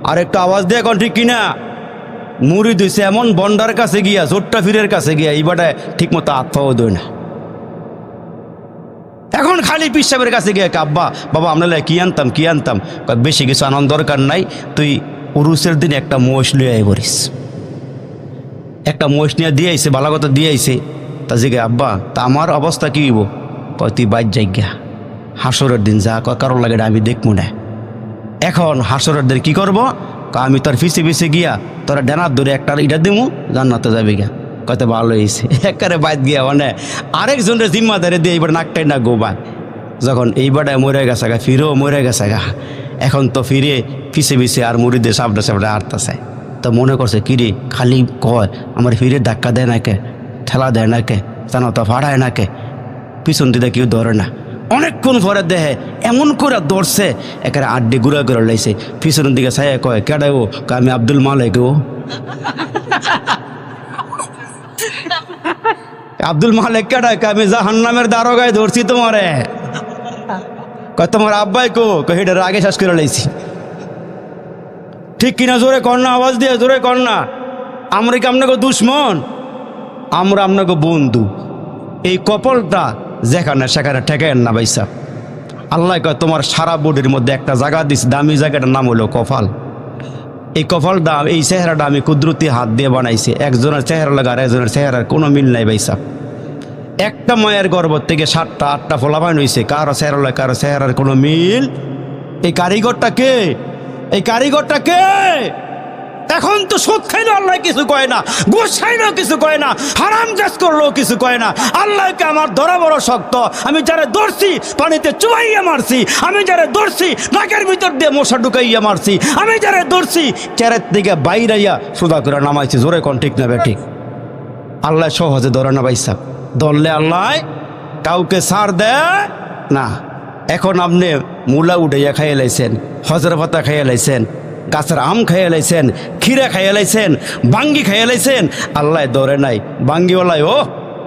আর একটু আওয়াজ দিয়া কর ঠিক কিনা। মুড়ি দিছে এমন বন্ডার কাছে গিয়া জোট্টা ফিরের কাছে গিয়া এইবারটায় ঠিক মতো আত্মাও দই না। এখন খালি পিসাবের কাছে গিয়ে আব্বা বাবা আমরা কি আনতাম কি আনতাম, বেশি কিছু আনন্দ দরকার নাই, তুই উরুসের দিন একটা মহিষ লিয়ে আই বলিস। একটা মহিষ নিয়ে দিয়ে আইসে, ভালো কথা দিয়ে আইসে। তা জিগে আব্বা তা আমার অবস্থা কি হইব, কয় তুই বাইর যাই গা হাসরের দিন যা কয় কারোর লাগে আমি দেখবো না। এখন হাসরের দিন কি করবো, আমি তোর ফিসে ফিসে গিয়া তোরা ডেনার ধরে একটা ইটা দিমু জান্নাতে যাবি গা। কত ভালো হয়েছে একারে বাইত গিয়া মানে আরেকজনের জিম্মাদারি দিয়ে এইবার নাকটাই না গোবা। যখন এইবারটায় মরে গেছে গা, ফিরেও মরে গেছে গা, এখন তো ফিরে পিছে পিছে আর মুড়িদের সাবডে সাবডে আটতেছে। তো মনে করছে কিরে খালি কয় আমার ফিরে ধাক্কা দেয় না কে, ঠেলা দেয় না কে, জানো তো ফাড়ায় না কে, পিছন দিকে কেউ ধরে না। অনেকক্ষণ পরে দেহে এমন করে ধরছে একেবারে আড্ডি গুঁড়া করে লাইছে, পিছনের দিকে ছায়া কয় কেডাই ও, আমি আব্দুল মালিক ও। আব্দুল মালিক কেডাই, আমি জাহান্নামের দারোগায় ধরছি তোমারে। কয় তোমার আব্বাই কো, হেটার আগে শেষ করে লাইছি। ঠিক কিনা জোরে কর না, আওয়াজ দিয়ে জোরে কর না। আমরা কি আপনাকে দুশ্মন, আমরা আপনাকে বন্ধু। এই কপালটা যেখানে সেখানে ঠেকেন না ভাইসা। আল্লাহ কয় তোমার সারা বডির মধ্যে একটা জায়গা দিস, দামি জায়গাটার নাম হলো কপাল। এই কপালটা এই চেহারাটা আমি কুদরতি হাত দিয়ে বানাইছি। একজনের চেহারা লাগা আর একজনের চেহারার কোনো মিল নাই ভাইসা। একটা মায়ের গর্ভ থেকে 7টা 8টা ফলাফান হয়েছে, কারো চেহারা লাগে কারো চেহারার কোনো মিল। এই কারিগরটা কে, এই কারিগরটা কে? এখন তো সুদ খাইলেও আল্লাহ কিছু কয় না, ঘুষ খাইলেও কিছু কয় না, হারাম কাজ করলেও কিছু কয় না। আল্লাহকে আমার ধরা বড় শক্ত। আমি যারা ধরছি পানিতে চুবাইয়া মারছি, আমি যারা ধরছি নাকের ভিতর দিয়ে মশা ঢুকাইয়া মারছি, আমি যারা ধরছি চেরের দিকে বাইরাইয়া সোজা করে নামাইছি। জোরে কোন ঠিক না বেঠিক? আল্লাহ সহজে ধরে না ভাইসা, ধরলে আল্লাহ কাউকে ছাড় দেয় না। এখন আপনি মূলা উঠাইয়া খাইয়ে লাইছেন, হজর পাতা খাইয়ে লাইছেন, গাছের আম খাইয়ে লাইছেন, ক্ষীরা খাইয়ে লাইছেন, বাঙ্গি খাইয়ে লাইছেন, আল্লাহ ধরে নাই। বাঙ্গিওয়ালাই ও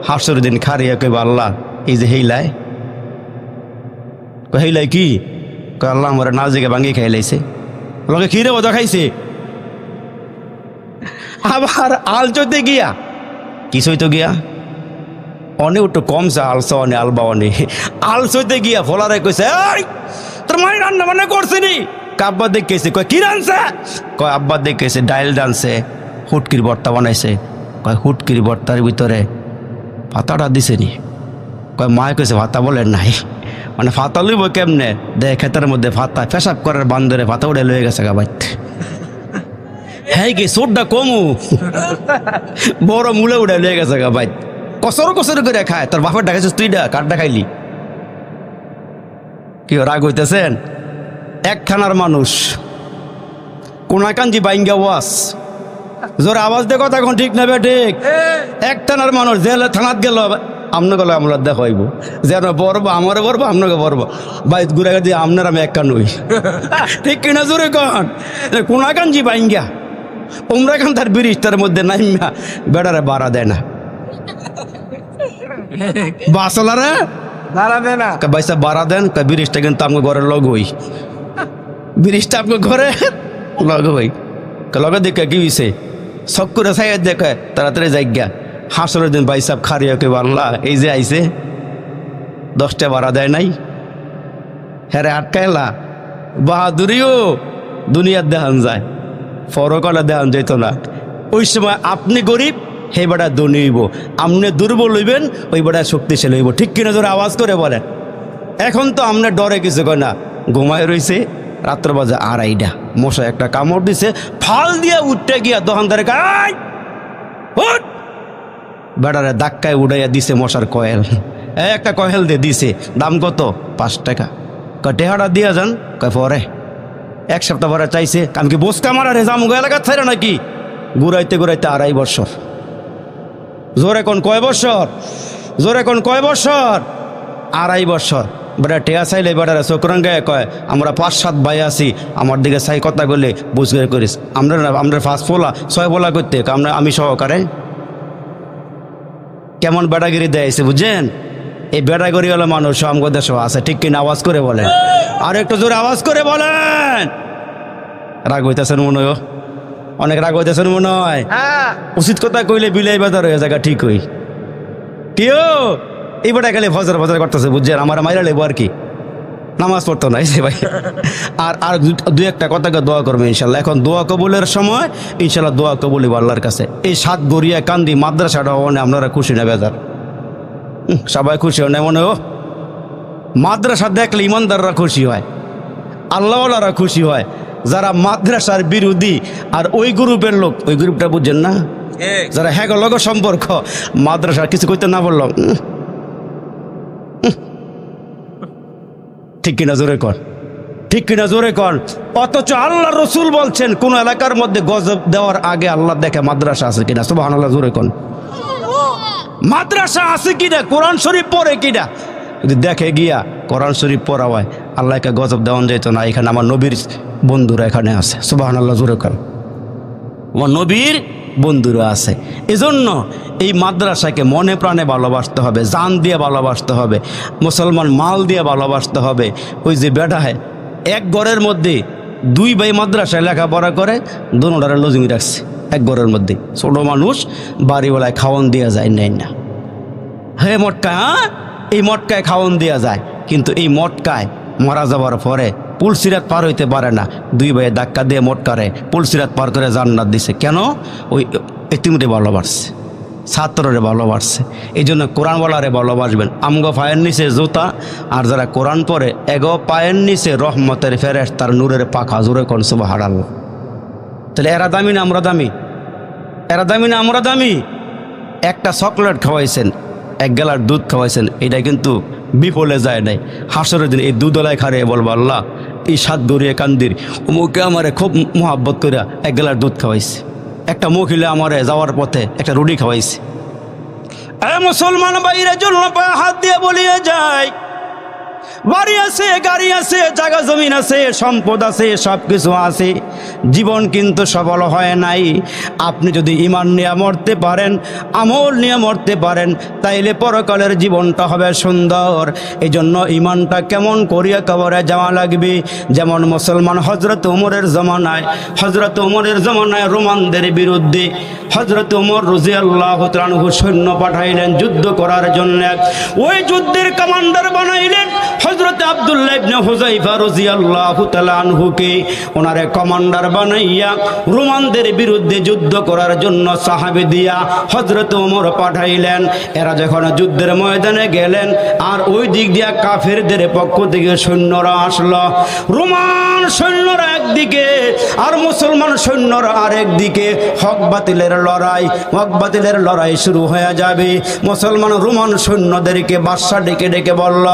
হাসুর দিন খারিয়া কইব আল্লাহ এই যে হেইলাই, হেইলাই কি কয় আল্লাহ আমার না জেগে বাঙ্গি খাইয়ে লাইছে, লোকে ক্ষীরে বোধ খাইছে। আবার আল চইতে গিয়া কিছুই তো গিয়া অনেক একটু কমছে, আলসা অনে আলবা অনে আল চইতে গিয়া ফলারে কইছে তোর মাই রান্না বান্না করছে নি? আব্বা দেখেছে। কয় কি রানছে? কয় আব্বা দেখেছে ডাইল রানছে, হুটকির ভর্তা বানাইছে। কয় হুটকির ভর্তার ভিতরে পাতাটা দিছে নি? কয় মায় কইছে ভাতা বলেন নাই। মানে ফাতা লইব কেমনে, দেখ খেতের মধ্যে ফাতা পেশাব করার বান্দরে ফাতা উড়ে লয়ে গেছে গা বাইতে। হ্যাঁ কি সোডটা কমু বড় মূলে উড়ে লয়ে গেছে গা বাইত। কসর কসর করে খায়। তোর বাপের ডাকাইছিস তুই, কারটা খাইলি? কি রাগ হইতেছেন? একখানার মানুষ কোনাকাঞ্জি বাইঙ্গা ওয়াস জোরে আওয়াজ দে কথা এখন ঠিক না বে ঠিক? একটানার মানুষ জেলে থানাত গেল, আপনাকে আমরা দেখাইব যেন বরবো আমারে বরবো আপনাকে বরবো বাইত ঘুরে দিয়ে আপনার আমি একটা নই। ঠিক কিনা জোরে কন? কোনাকাঞ্জি বাইঙ্গা উমরা খান তার ব্রিজটার মধ্যে নাইমা বেড়ারে বাড়া দেয় না, বাসলারে দাঁড়াবে না। পয়সা বাড়া দেন, ব্রিজটা কিন্তু আমাকে ঘরের লগই, ব্রিজটা আপনার ঘরে লগই, লগে দেখে কি হয়েছে সব করে চাই দেখে তাড়াতাড়ি জায়গা হাসরের দিন ভাই সাহেব খারিয়া কে আল্লাহ এই যে আইছে 10টা বাড়া দেয় নাই, হ্যাঁ আটকাইলা বাহাদুরিও দুনিয়ার দেখান যায়, ফরকলা দেখান যেত না। ওই সময় আপনি গরিব, হে বেটা ধনী হইব, আপনি দুর্বল হইবেন, ওই বেটা শক্তিশালী হইব। ঠিক কিনা জোরে আওয়াজ করে বলেন। এখন তো আপনি ডরে কিছু কয় না, ঘুমায় রয়েছে, রাত্র বাজে 2:30, মশা একটা কামড় দিছে, ফাল দিয়া উঠতে গিয়া দোকানদারে উঠ, বেটারে ধাক্কায় উড়াইয়া দিছে মশার কয়েল, একটা কয়েল দিয়ে দিছে, দাম কত? 5 টাকা। টেহাটা দিয়া যান, কয় পরে 1 সপ্তাহ পরে চাইছে, আমি কি বসকা মারা রে জামুগো এলাকা ছাড়ে নাকি? ঘুরাইতে ঘুরাইতে 2.5 বছর। জোরে কোন কয় বছর? জোরে কোন কয় বছর? 2.5 বছর। বেটা টেয়া চাইলে বেটারা চোখরঙ্গে কয় আমরা 5-7 ভাই আছি, আমার দিকে চাই কথা বললে বুঝগে করিস, আমরা 5 পোলা 6 পোলা করতে আমি সহকারে কেমন বেটাগিরি দেয়ছে বুঝছেন? এই বেটাগিরি হলো মানুষ আমগো দেশ আছে। ঠিক কিনা আওয়াজ করে বলেন, আর একটু জোরে আওয়াজ করে বলেন। রাগ হইতেছেন মনে হয়, অনেক রাগ হইতেছেন মনে হয়। উচিত কথা কইলে বিলাই বাজার হয়ে জায়গা ঠিক হই কেউ এই বেটা খালি ফজর ফজর করতেছে বুঝছেন, আমার মাইরা লেবো আর কি, নামাজ পড়তো না এসে ভাই। আর 2-1টা কথাকে দোয়া করবো ইনশাল্লাহ। এখন দোয়া কবুলের সময়, ইনশাল্লাহ দোয়া কবুল আল্লাহর কাছে। এই 7 গড়িয়া কান্দি মাদ্রাসাটা মানে আপনারা খুশি না বেজার? সবাই খুশি হয় না মনে? ও মাদ্রাসা দেখলে ইমানদাররা খুশি হয়, আল্লাহওয়ালারা খুশি হয়। যারা মাদ্রাসার বিরোধী আর ওই গ্রুপের লোক, ওই গ্রুপটা বুঝছেন না, যারা হ্যাঁ লগ সম্পর্ক, মাদ্রাসার কিছু করতে না বললাম, ঠিক কিনা জোরে কর, ঠিক কিনা জোরে কর। অথচ আল্লাহ রসুল বলছেন কোন এলাকার মধ্যে গজব দেওয়ার আগে আল্লাহ দেখে মাদ্রাসা আছে কিনা। সুবহানাল্লাহ জোরে কর, মাদ্রাসা আছে কিনা, কোরআন শরীফ পড়ে কিনা। যদি দেখে গিয়া কোরআন শরীফ পড়া হয়, আল্লাহকে গজব দেওয়ান যেত না। এখানে আমার নবীর বন্ধুরা এখানে আছে, সুবহানাল্লাহ জোরে কর, আমার নবীর বন্ধুরা আছে। এজন্য এই মাদ্রাসাকে মনে প্রাণে ভালোবাসতে হবে, জান দিয়ে ভালোবাসতে হবে, মুসলমান মাল দিয়ে ভালোবাসতে হবে। ওই যে বেটায় এক ঘরের মধ্যে 2 ভাই মাদ্রাসায় লেখাপড়া করে, দুটারে লজিং রাখছে এক ঘরের মধ্যে। ছোট মানুষ, বাড়িওয়ালায় খাওয়ান দেওয়া যায় নাই না, হে মটকা, এই মটকায় খাওয়ান দেওয়া যায়, কিন্তু এই মটকায় মারা যাবার পরে পুলসিরাত পার হইতে পারে না। 2 ভাইয়ে ধাক্কা দিয়ে মটকারে পুলসিরাত পার করে জান্নাত দিছে। কেন? ওই এতিমরে ভালোবাসছে, ছাত্ররে ভালোবাসছে। এই জন্য কোরআনওয়ালারে ভালোবাসবেন। আমগো পায়ের নিচে জুতা, আর যারা কোরআন পড়ে এগো পায়ের নিচে রহমতের ফেরেশতার নূরের পাখা। জোরে কোন সুবহানাল্লাহ। তাহলে এরা দামি না আমরা দামি? এরা দামি না আমরা দামি? একটা চকলেট খাওয়াইছেন, 1 গ্লাস দুধ খাওয়াইছেন, এটা কিন্তু বিফলে যায় নাই। হাসরের দিন এই দুধলায় খারে বলবো আল্লাহ এই 7 গড়িয়া কান্দির অমুকে আমারে খুব মোহাব্বত করে 1 গ্লাস দুধ খাওয়াইছে, একটা মহিলা আমারে যাওয়ার পথে একটা রুটি খাওয়াইছে। মুসলমান বাইরে জন্য হাত দিয়ে বলিয়ে যায়, বাড়ি আছে, গাড়ি আছে, জায়গা জমিন আছে, সম্পদ আছে, সব কিছু আছে, জীবন কিন্তু সফল হয় নাই। আপনি যদি ঈমান নিয়ে মরতে পারেন, আমল নিয়ে মরতে পারেন, তাইলে পরকালের জীবনটা হবে সুন্দর। এই জন্য ঈমানটা কেমন করিয়া কবরে যাওয়া লাগবে। যেমন মুসলমান হযরত ওমরের জমানায় রোমানদের বিরুদ্ধে হযরত ওমর রাদিয়াল্লাহু তাআলা আনহু সৈন্য পাঠাইলেন যুদ্ধ করার জন্য। ওই যুদ্ধের কমান্ডার বানাইলেন হযরত আব্দুল্লাহ ইবনে হুযাইফা রাদিয়াল্লাহু তাআলা আনহুকে। ওনারে কমান্ডার বানাইয়া রোমানদের বিরুদ্ধে যুদ্ধ করার জন্য সাহাবী দিয়া হযরত ওমর পাঠাইলেন। এরা যখন যুদ্ধের ময়দানে গেলেন, আর ওই দিক দিয়া কাফেরদের পক্ষ থেকে সৈন্যরা আসলো। রোমান সৈন্যরা একদিকে আর মুসলমান সৈন্যরা আরেক দিকে। হক বাতিলের লড়াই শুরু হয়ে যাবে। মুসলমান রোমান সৈন্যদেরকে বাদশা ডেকে ডেকে বলল,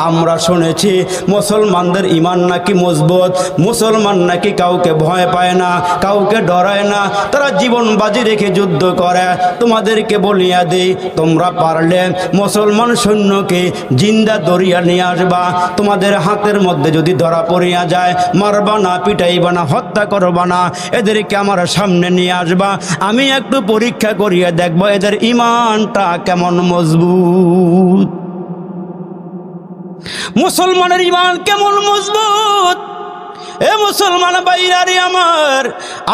আমরা শুনেছি মুসলমানদের ঈমান নাকি মজবুত, মুসলমান নাকি কাউকে ভয় পায় না, কাউকে ডরায় না, তারা জীবন বাজি রেখে যুদ্ধ করে। তোমাদেরকে বলিয়া দেই, তোমরা পারলে মুসলমান সৈন্যকে জিন্দা দরিয়া নিয়ে আসবা। তোমাদের হাতের মধ্যে যদি ধরা পড়িয়া যায়, মারবা না, পিটাইবা না, হত্যা করবা না, এদেরকে আমার সামনে নিয়ে আসবা, আমি একটু পরীক্ষা করিয়ে দেখবো এদের ঈমানটা কেমন মজবুত। মুসলমানের ঈমান কেমন মজবুত। এ মুসলমান ভাইরারে আমার,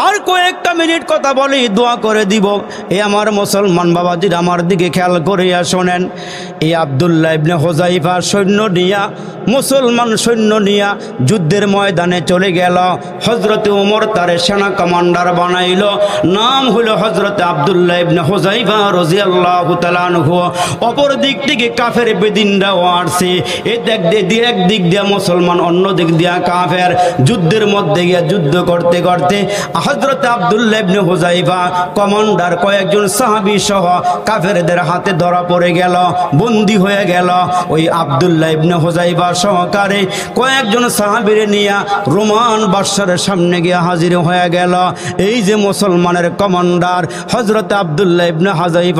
আর কয়েকটা মিনিট কথা বলি, দোয়া করে দিব। এ আমার মুসলমান বাবাজির আমার দিকে খেয়াল করিয়া শোনেন। এই আব্দুল্লাহ ইবনে হুযায়ফা সৈন্য নিয়া, মুসলমান সৈন্য নিয়া যুদ্ধের ময়দানে চলে গেল। হযরতে ওমর তারে সেনা কমান্ডার বানাইল, নাম হলো হযরতে আব্দুল্লাহ ইবনে হুযায়ফা রাদিয়াল্লাহু তাআলা আনহু। অপর দিক থেকে কাফের বেদিনরাও আসছে, এক দিক দিয়ে মুসলমান, অন্য দিক দিয়ে কাফের। যুদ্ধের মধ্যে গিয়ে যুদ্ধ করতে করতে হযরত আব্দুল্লাহ ইবনে হুযায়ফা কমান্ডার কয়েকজন সাহাবী সহ কাফেরদের হাতে ধরা পড়ে গেল, বন্দী হয়ে গেল। ওই আব্দুল্লাহ ইবনে হুযায়ফা সহকারে কয়েকজন সাহাবীরে নিয়ে রোমান বাদশার সামনে গিয়ে হাজির হয়ে গেল। এই যে মুসলমানের কমান্ডার হযরত আব্দুল্লাহ ইবনে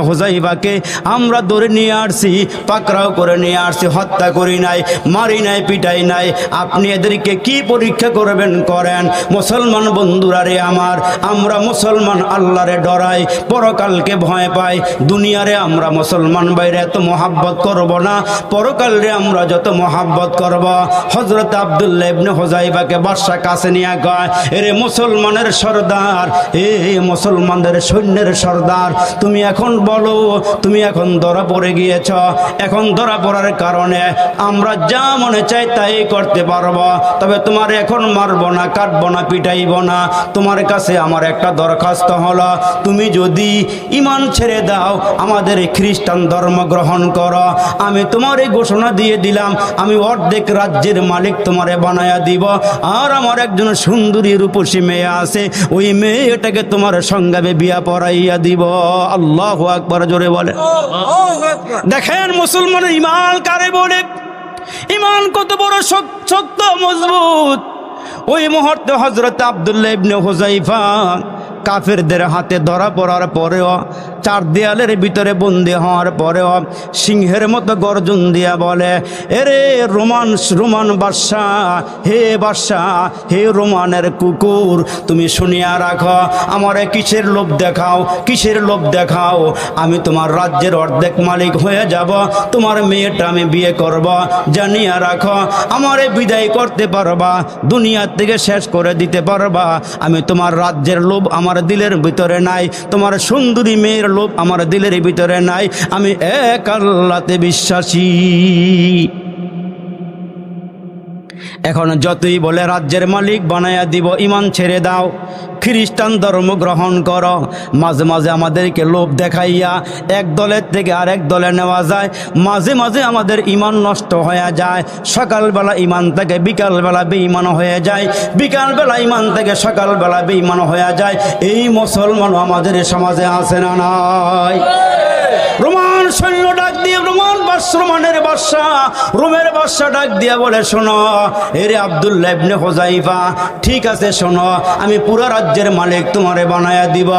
হুযায়ফাকে আমরা ধরে নিয়ে আসছি, পাকড়াও করে নিয়ে আসছি, হত্যা করি নাই, মারি নাই, পিটাই নাই, আপনি এদেরকে কি পরীক্ষা করবেন করেন। মুসলমান বন্ধুরা রে আমার, আমরা মুসলমান আল্লাহরে ডরাই, পরকালকে ভয় পাই। দুনিয়ারে আমরা মুসলমান বাইরে এত মহাব্বত করব না, পরকালে আমরা যত মহাব্বত করব। হযরত আব্দুল্লাহ ইবনে হুযায়ফাকে বাদশা কাছে নিয়ে কয়, এরে মুসলমানের সর্দার, এ মুসলমানদের সৈন্যের সর্দার, তুমি এখন বলো, তুমি এখন ধরা পড়ে গিয়েছ, এখন ধরা পড়ার কারণে আমরা যা মনে চাই তাই করতে পারবো, তবে তোমার এখন মারবো না, কাটবো না, পিটাইব না। তোমার কাছে আমার একটা দরখাস্ত হলো, তুমি যদি ঈমান ছেড়ে দাও, আমাদের খ্রিস্টান ধর্ম গ্রহণ করো, আমি তোমারে ঘোষণা দিয়ে দিলাম, আমি অর্ধেক রাজ্যের মালিক তোমারে বানায়া দিব। আর আমার একজন সুন্দরী রূপসী মেয়ে আছে, ওই মেয়েটাকে তোমার সঙ্গে বিয়া পড়াইয়া দিব। আল্লাহু আকবার, জোরে বলে। দেখেন মুসলমানের ঈমান কারে বলে, ঈমান কত বড় শক্ত মজবুত। ওই মুহূর্তে হযরত আব্দুল্লাহ ইবনে হুযায়ফা কাফেরদের হাতে ধরা পড়ার পরেও, চার দেয়ালের ভিতরে বন্দী হওয়ার পরেও সিংহের মতো গর্জন দিয়া বলে, এরে রোমান বাদশাহ, হে বাদশাহ, হে রোমানের কুকুর, তুমি শুনিয়া রাখো, আমারে কিসের লোভ দেখাও, কিসের লোভ দেখাও, আমি তোমার রাজ্যের অর্ধেক মালিক হয়ে যাব, তোমার মেয়েটা আমি বিয়ে করব, জানিয়া রাখো, আমারে বিদায় করতে পারবা, দুনিয়া থেকে শেষ করে দিতে পারবা, আমি তোমার রাজ্যের লোভ আমার দিলের ভিতরে নাই, তোমার সুন্দরী মেয়ের লোভ আমার দিলের ভিতরে নাই, আমি এক আল্লাহতে বিশ্বাসী। এখন যতই বলে রাজ্যের মালিক বানায়া দিব, ঈমান ছেড়ে দাও, খ্রিস্টান ধর্ম গ্রহণ করো, মাঝে মাঝে আমাদেরকে লোভ দেখাইয়া এক দলের থেকে আরেক দলে নেওয়া যায়, মাঝে মাঝে আমাদের ঈমান নষ্ট হয়ে যায়। সকালবেলা ঈমান থেকে বিকালবেলা বেঈমান হয়ে যায়, বিকালবেলা ঈমান থেকে সকালবেলা বেঈমান হয়ে যায়। এই মুসলমান আমাদের সমাজে আছে না নাই? রোমান সৈন্য ডাক দিয়ে, রোমানের বাদশা, রোমের বাদশা ডাক দিয়া বলে, শোনো এরে আব্দুল্লাহ ইবনে হুযায়ফা, ঠিক আছে শোনো, আমি পুরো রাজ্যের মালিক তোমারে বানায়া দিব,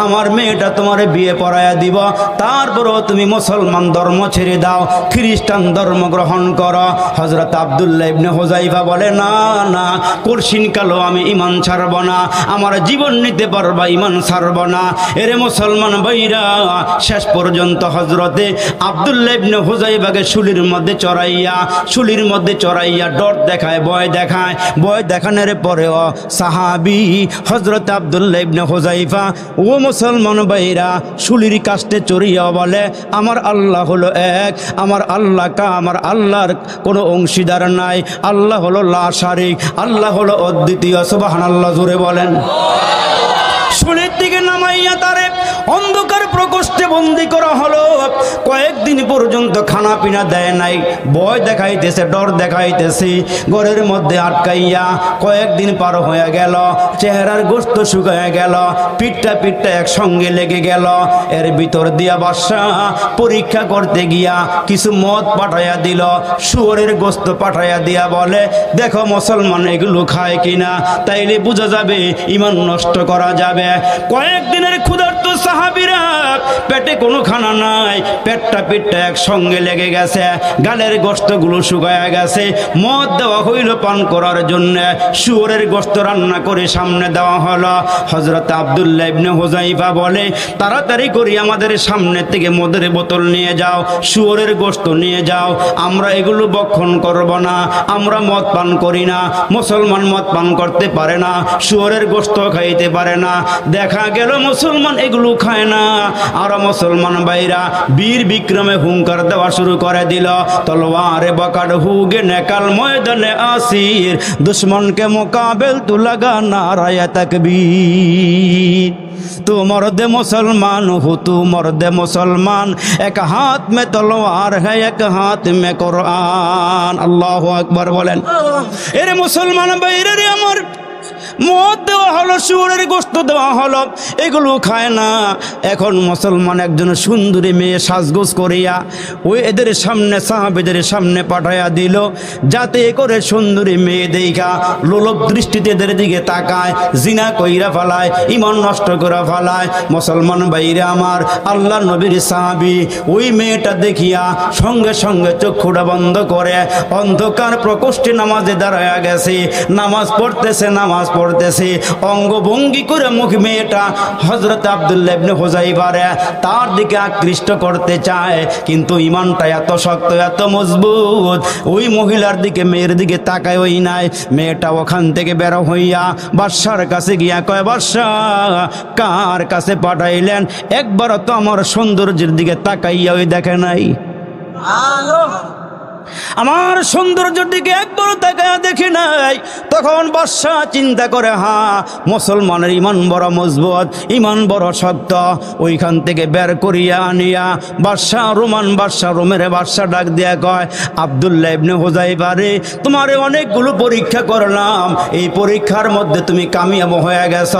আমার মেয়েটা তোমারে বিয়ে পড়ায়া দিব, তারপরও তুমি মুসলমান ধর্ম ছেড়ে দাও, খ্রিস্টান ধর্ম গ্রহণ করো। হযরত আব্দুল্লাহ ইবনে হুযায়ফা বলে, না না, কঠিন কালো আমি ঈমান ছাড়ব না, আমার জীবন নিতে পারবা, ঈমান ছাড়ব না। এরে মুসলমান ভাইরা, শেষ পর্যন্ত হযরতে আব্দুল্লাহ ইবনে হুযায়ফাকে শুলির মধ্যে চড়াইয়া ডর দেখায়, ভয় দেখায়, ভয় দেখানোর পরেও সাহাবী হযরত আব্দুল্লাহ ইবনে হুযায়ফা, ও মুসলমান ভাইরা, শুলির কাস্টে চড়িয়া বলে, আমার আল্লাহ হলো এক, আমার আমার আল্লাহর কোনো অংশীদার নাই, আল্লাহ হলো লা শারীক, আল্লাহ হলো অদ্বিতীয়। সুবহানাল্লাহ, জোরে বলেন। শুলির দিকে নামাইয়া তারে অন্ধকার প্রকোষ্ঠে বন্দী করা হলো। কয়েকদিন পর্যন্ত খানা পিনা দেয় নাই, ভয় দেখাইতেছে, ডর দেখাইতেছে, ঘরের মধ্যে আটকাইয়া। কয়েকদিন পার হয়ে গেল, চেহারার গোস্ত শুকায় গেল, পিঠটা একসঙ্গে লেগে গেল। এর ভিতর দিয়া বাদশা পরীক্ষা করতে গিয়া কিছু মদ পাঠাইয়া দিল, শুয়োরের গোস্ত পাঠাইয়া দিয়া বলে, দেখো মুসলমান এগুলো খায় কিনা, তাইলে বোঝা যাবে ঈমান নষ্ট করা যাবে। কয়েকদিনের ক্ষুধার্ত সাহাবীরা, পেটে কোনো খানা নাই, পেটটা পেটটা একসঙ্গে লেগে গেছে, গালের গোশতগুলো শুকায়া গেছে। মদ দেওয়া হইল পান করার জন্য, শুয়োরের গোশত রান্না করে সামনে দেওয়া হলো। হযরত আব্দুল্লাহ ইবনে হুযাইফা বলে, তাড়াতাড়ি করে আমাদের সামনে থেকে মদের বোতল নিয়ে যাও, শুয়োরের গোশত নিয়ে যাও, আমরা এগুলো ভক্ষণ করব না, আমরা মদ পান করি না। মুসলমান মদ পান করতে পারে না, শুয়োরের গোশত খাইতে পারে না। দেখা গেল মুসলমান এগুলো খায় না, আর মুসলমান ভাইরা বীর বিক্রমে হুঙ্কার দেওয়া শুরু করে দিল, তলোয়ারে বকাড হুগে নেকাল ময়দানে আসির, दुश्मन के मुकाबिल तू लगा नाराय तकबीर। तू मर्द मुसलमान हो, तू मर्द मुसलमान, एक हाथ में तलवार है एक हाथ में कुरान। अल्लाहु अकबर बोलें। एरे मुसलमान भाईरा रे আমার মদ দেওয়া হলো, শুয়োরের গোশত দেওয়া হলো, এগুলো খায় না। এখন মুসলমান একজন সুন্দরী মেয়ে সাজগোজ করিয়া ওই এদের সামনে, সাহাবীদের সামনে পাঠাইয়া দিল, যাতে করে সুন্দরী মেয়ে দেখা লোলভ দৃষ্টিতে এদের দিকে তাকায়, জিনা কইরা ফেলায়, ঈমান নষ্ট করে ফেলায়। মুসলমান ভাইরা আমার, আল্লাহ নবীর সাহাবী ওই মেয়েটা দেখিয়া সঙ্গে সঙ্গে চক্ষুটা বন্ধ করে অন্ধকার প্রকোষ্ঠে নামাজে দাঁড়ায়া গেছে, নামাজ পড়তেছে, নামাজ পড়তেছে, অঙ্গভঙ্গি করে মুখ মেয়েটা হযরত আব্দুল্লাহ ইবনে হুযাইফারে তার দিকে আকৃষ্ট করতে চায়, কিন্তু ঈমানটা এত শক্ত, এত মজবুত, ওই মহিলার দিকে, মেয়ের দিকে তাকায় ওই নাই। মেয়েটা ওখান থেকে বের হইয়া বাদশার কাছে গিয়া কয়, বাদশাহ কার কাছে পাঠাইলেন? একবার তো আমার সৌন্দর্যের দিকে তাকাইয়া ওই দেখে নাই, আমার সৌন্দর্যের দিকে একবার তাকায়া দেখি নাই। তখন বাদশা চিন্তা করে, হ্যাঁ মুসলমানের ঈমান বড় মজবুত, ঈমান বড় শক্ত। ওইখান থেকে বের করিয়া আনিয়া বাদশা রোমের বাদশা ডাক দিয়া কয়, আব্দুল্লাহ ইবনে হুযাইফা রে, তোমারে অনেকগুলো পরীক্ষা করলাম, এই পরীক্ষার মধ্যে তুমি কামিয়াব হয়ে গেছ,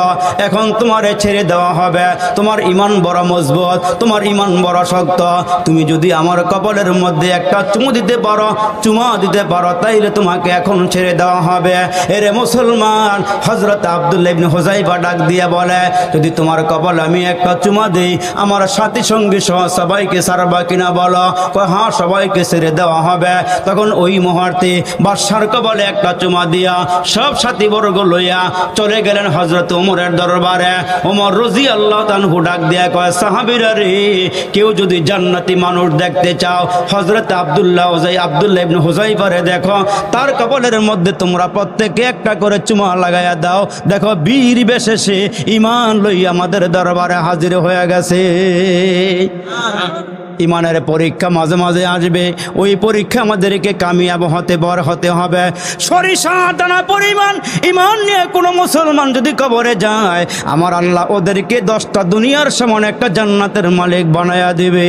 এখন তোমারে ছেড়ে দেওয়া হবে। তোমার ঈমান বড় মজবুত, তোমার ঈমান বড় শক্ত, তুমি যদি আমার কপালের মধ্যে একটা চুমু দিতে পারো, চুমা দিতে পারো, তাইলে তোমাকে এখন ছেড়ে দেওয়া হবে। এরে মুসলমান, হযরত আব্দুল্লাহ ইবনে হুযাইফা ডাক দিয়ে বলে, যদি তোমার কপালে আমি একটা চুমা দেই, আমার সাথী সঙ্গী সহ সবাইকে ছাড়বা কিনা বলো? কয়, হ্যাঁ সবাইকে ছেড়ে দেওয়া হবে। তখন ওই মুহূর্তে বাদশার কপালে একটা চুমা দিয়া সব সাথী বর্গ লইয়া চলে গেলেন হযরত ওমরের দরবারে। ওমর রাদিয়াল্লাহু তাআলা ডাক দিয়া কয়, সাহাবীরা রে, কেউ যদি জান্নাতি মানুষ দেখতে চাও, হযরত আব্দুল্লাহ ইবনে হুযাইফারে দেখো, তার কপালের মধ্যে তোমরা প্রত্যেকে একটা করে চুমা লাগাইয়া দাও। দেখো বীর বেশে সে ঈমান লইয়া আমাদের দরবারে হাজির হয়ে গেছে। ঈমানের পরীক্ষা মাঝে মাঝে আসবে, ওই পরীক্ষা আমাদেরকে কামিয়াব হতে হবে। সরিষা দানা পরিমাণ ঈমান নিয়ে কোনো মুসলমান যদি কবরে যায়, আমার আল্লাহ ওদেরকে 10টা দুনিয়ার সমান একটা জান্নাতের মালিক বানায়া দিবে।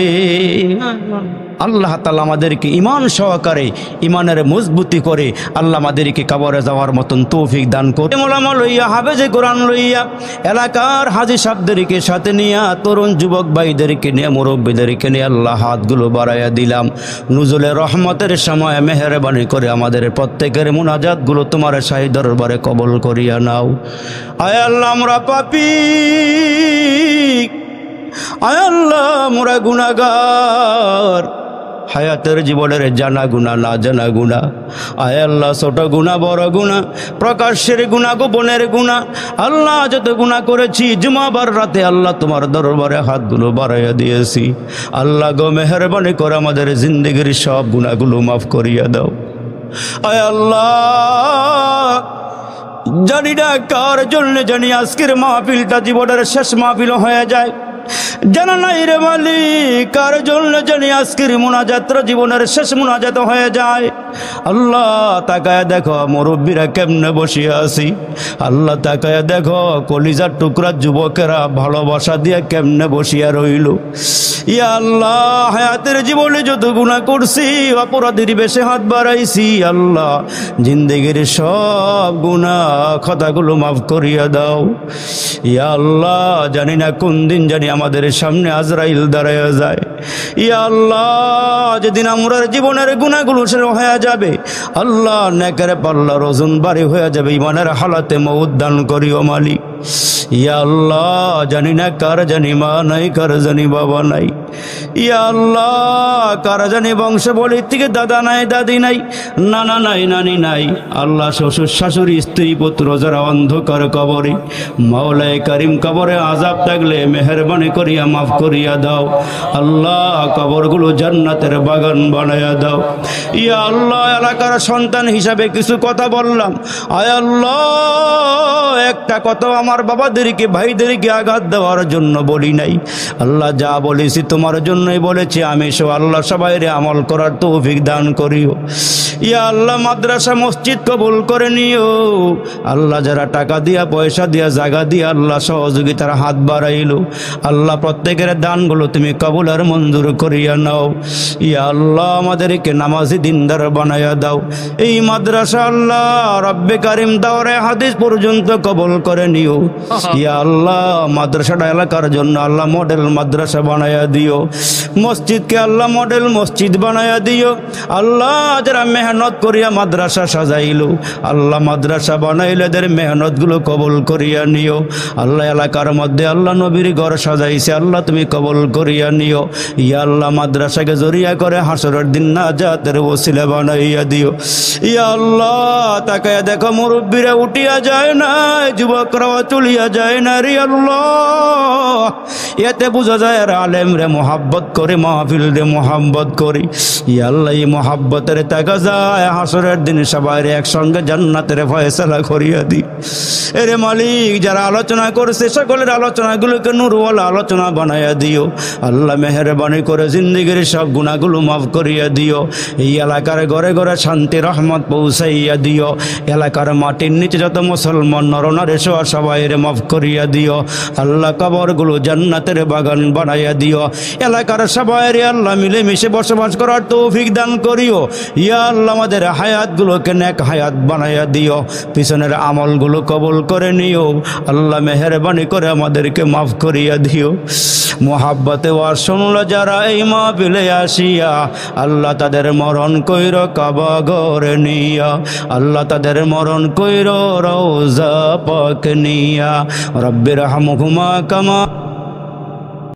আল্লাহ তাআলা আমাদেরকে ঈমান সহকারে, ঈমানের মজবুতি করে আল্লাহ আমাদেরকে কবরে যাওয়ার মতন তৌফিক দান করে। মোলামা লইয়া, হাফেজে কোরআন লইয়া, এলাকার হাজী সাহেবদেরকে সাথে নিয়ে, তরুণ যুবক ভাইদেরকে নিয়ে, মুরব্বীদেরকে নিয়ে আল্লাহ হাতগুলো বাড়াইয়া দিলাম। নুজুলে রহমতের সময় মেহেরবানি করে আমাদের প্রত্যেকের মুনাজাতগুলো তোমার শাহী দরবারে কবুল করিয়া নাও। আয় আল্লাহ, আমরা পাপী, আয় আল্লাহ আমরা গুনাহগার, হায়াতের জীবনের জানা গুনাহ না জানা গুনাহ, আয় আল্লাহ ছোট গুনাহ বড় গুনাহ, প্রকাশ্যের গুনাহ গোপনের গুনাহ, আল্লাহ যত গুনাহ করেছি জুমাবার রাতে আল্লাহ তোমার দরবারে হাতগুলো বাড়াইয়া দিয়েছি। আল্লাহ গো মেহেরবানি করে আমাদের জিন্দেগির সব গুনাহগুলো মাফ করিয়া দাও। আয় আল্লাহ, জানি না কার জন্য জানি আজকের মাহফিলটা জীবনের শেষ মাহফিল হয়ে যায়, জানা নাই রে মালিক কার জন্য জানি আজকের মুনাজাতটা জীবনের শেষ মুনাজাত হয়ে যায়। আল্লাহ তাকায় দেখো মুরব্বীরা কেমনে বসে আছি, আল্লাহ তাকায় দেখো কলিজার টুকরা যুবকেরা ভালোবাসা দিয়ে কেমনে বসিয়া রইল। ইয়া আল্লাহ, হায়াতের জীবনে যত গুনাহ করছি, অপরাধীর বেশে হাত বাড়াইছি, আল্লাহ জিন্দেগির সব গুনাহ খাতাগুলো মাফ করিয়া দাও। ইয়া আল্লাহ, জানি না কোন দিন জানি আমাদের সামনে আজরাইল দাঁড়াইয়া যায়। ইয়া আল্লাহ, যেদিন আমরা জীবনের গুনাহগুলো শেষ হয়ে যাবে, আল্লাহ নেকের পাল্লার ওজন ভারী হয়ে যাবে, ঈমানের হালাতে মউত দান করিও মালিক। ইয়া আল্লাহ, জানি না কার জানি মা নাই, কার জানি বাবা নাই। ইয়া আল্লাহ, কার জানি বংশ বলি থেকে দাদা নাই, দাদি নাই, নানা নাই, নানি নাই। আল্লাহ, শ্বশুর শাশুড়ি স্ত্রী পুত্র যারা অন্ধকার কবরে, মাওলায়ে কারিম কবরে আযাব থাকলে মেহেরবানি করিয়া মাফ করিয়া দাও। আল্লাহ, কবরগুলো জান্নাতের বাগান বানায়া দাও। ইয়া আল্লাহ, এলাকার সন্তান হিসাবে কিছু কথা বললাম, আয় আল্লাহ, একটা কথা আমার বাবাদেরকে ভাইদেরকে আঘাত দেওয়ার জন্য বলি নাই। আল্লাহ, যা বলেছি তোমার জন্যই বলেছি আমি সো। আল্লাহ, সবাইরে আমল করার তৌফিক দান করিও। ইয়া আল্লাহ, মাদ্রাসা মসজিদ কবুল করে নিও। আল্লাহ, যারা টাকা দিয়া পয়সা দিয়া জায়গা দিয়া আল্লাহ সহযোগিতার হাত বাড়াইলো, আল্লাহ প্রত্যেকের দানগুলো তুমি কবুল আর মঞ্জুর করিয়া নাও। ইয়া আল্লাহ, আমাদেরকে নামাজি দিনদার বানায়া দাও। এই মাদ্রাসা আল্লাহ রব্বে কারিম দাওরে হাদিস পর্যন্ত কবুল করে নিও। ইয়া আল্লাহ, মাদ্রাসাটা এলাকার জন্য আল্লাহ মডেল মাদ্রাসা বানায়া দিও। মসজিদকে আল্লাহ মডেল মসজিদ বানায়া দিও। আল্লাহ, যারা মেহনত করিয়া মাদ্রাসা সাজাইলো, আল্লাহ মাদ্রাসা বানাইলে এদের মেহনতগুলো কবুল করিয়া নিও। আল্লাহ, এলাকার মধ্যে আল্লাহ নবীর ঘর সাজাইছে, আল্লাহ তুমি কবুল করিয়া নিও। ইয়া আল্লাহ, মাদ্রাসাকে জরিয়া করে হাসরের দিন নাজাতের ওসিলা বানাইয়া দিও। ইয়া আল্লাহ, তাকায়া দেখো মুরব্বীরা উঠিয়া যায় না, যুবকরাও চলিয়া যায় না রে আল্লাহ। এতে বোঝা যায় আর আলেম রে মোহাব্বত করে, মাহফিল রে মোহাব্বত করি। ইয়া আল্লাহ, এই মোহাব্বতের তাকা যায় হাসরের দিন সবাই একসঙ্গে জান্নাতের ফয়সালা করিয়া দি। এরে মালিক, যারা আলোচনা করছে সকলের আলোচনাগুলোকে নূরওয়ালা আলোচনা বানাইয়া দিও। আল্লাহ, মেহেরবানি করে জিন্দেগির সব গুনাহগুলো মাফ করিয়া দিও। এই এলাকার ঘরে ঘরে শান্তি রহমত পৌঁছাইয়া দিও। এলাকার মাটির নিচে যত মুসলমান নরনারী সবাই মাফ করিয়া দিও। আল্লাহ, কবরগুলো জান্নাতের বাগান বানাইয়া দিও। এলাকার সবাই আল্লাহ মিলেমিশে বসবাস করার তৌফিক দান করিও। ইয়া আল্লাহ, আমাদের হায়াতগুলোকে নেক হায়াত বানাইয়া দিও। পিছনের আমলগুলো কবুল করে নিও। আল্লাহ, মেহেরবানি করে আমাদেরকে মাফ করিয়া দিও। মোহাব্বতে ওয়াজ শুনল যারা এই মাহফিলে আসিয়া, আল্লাহ তাদের মরণ কইর কাবা ঘরে নিয়া। আল্লাহ, তাদের মরণ কইর রওজা পাক নিয়া। রব্বির হামহুমা কামা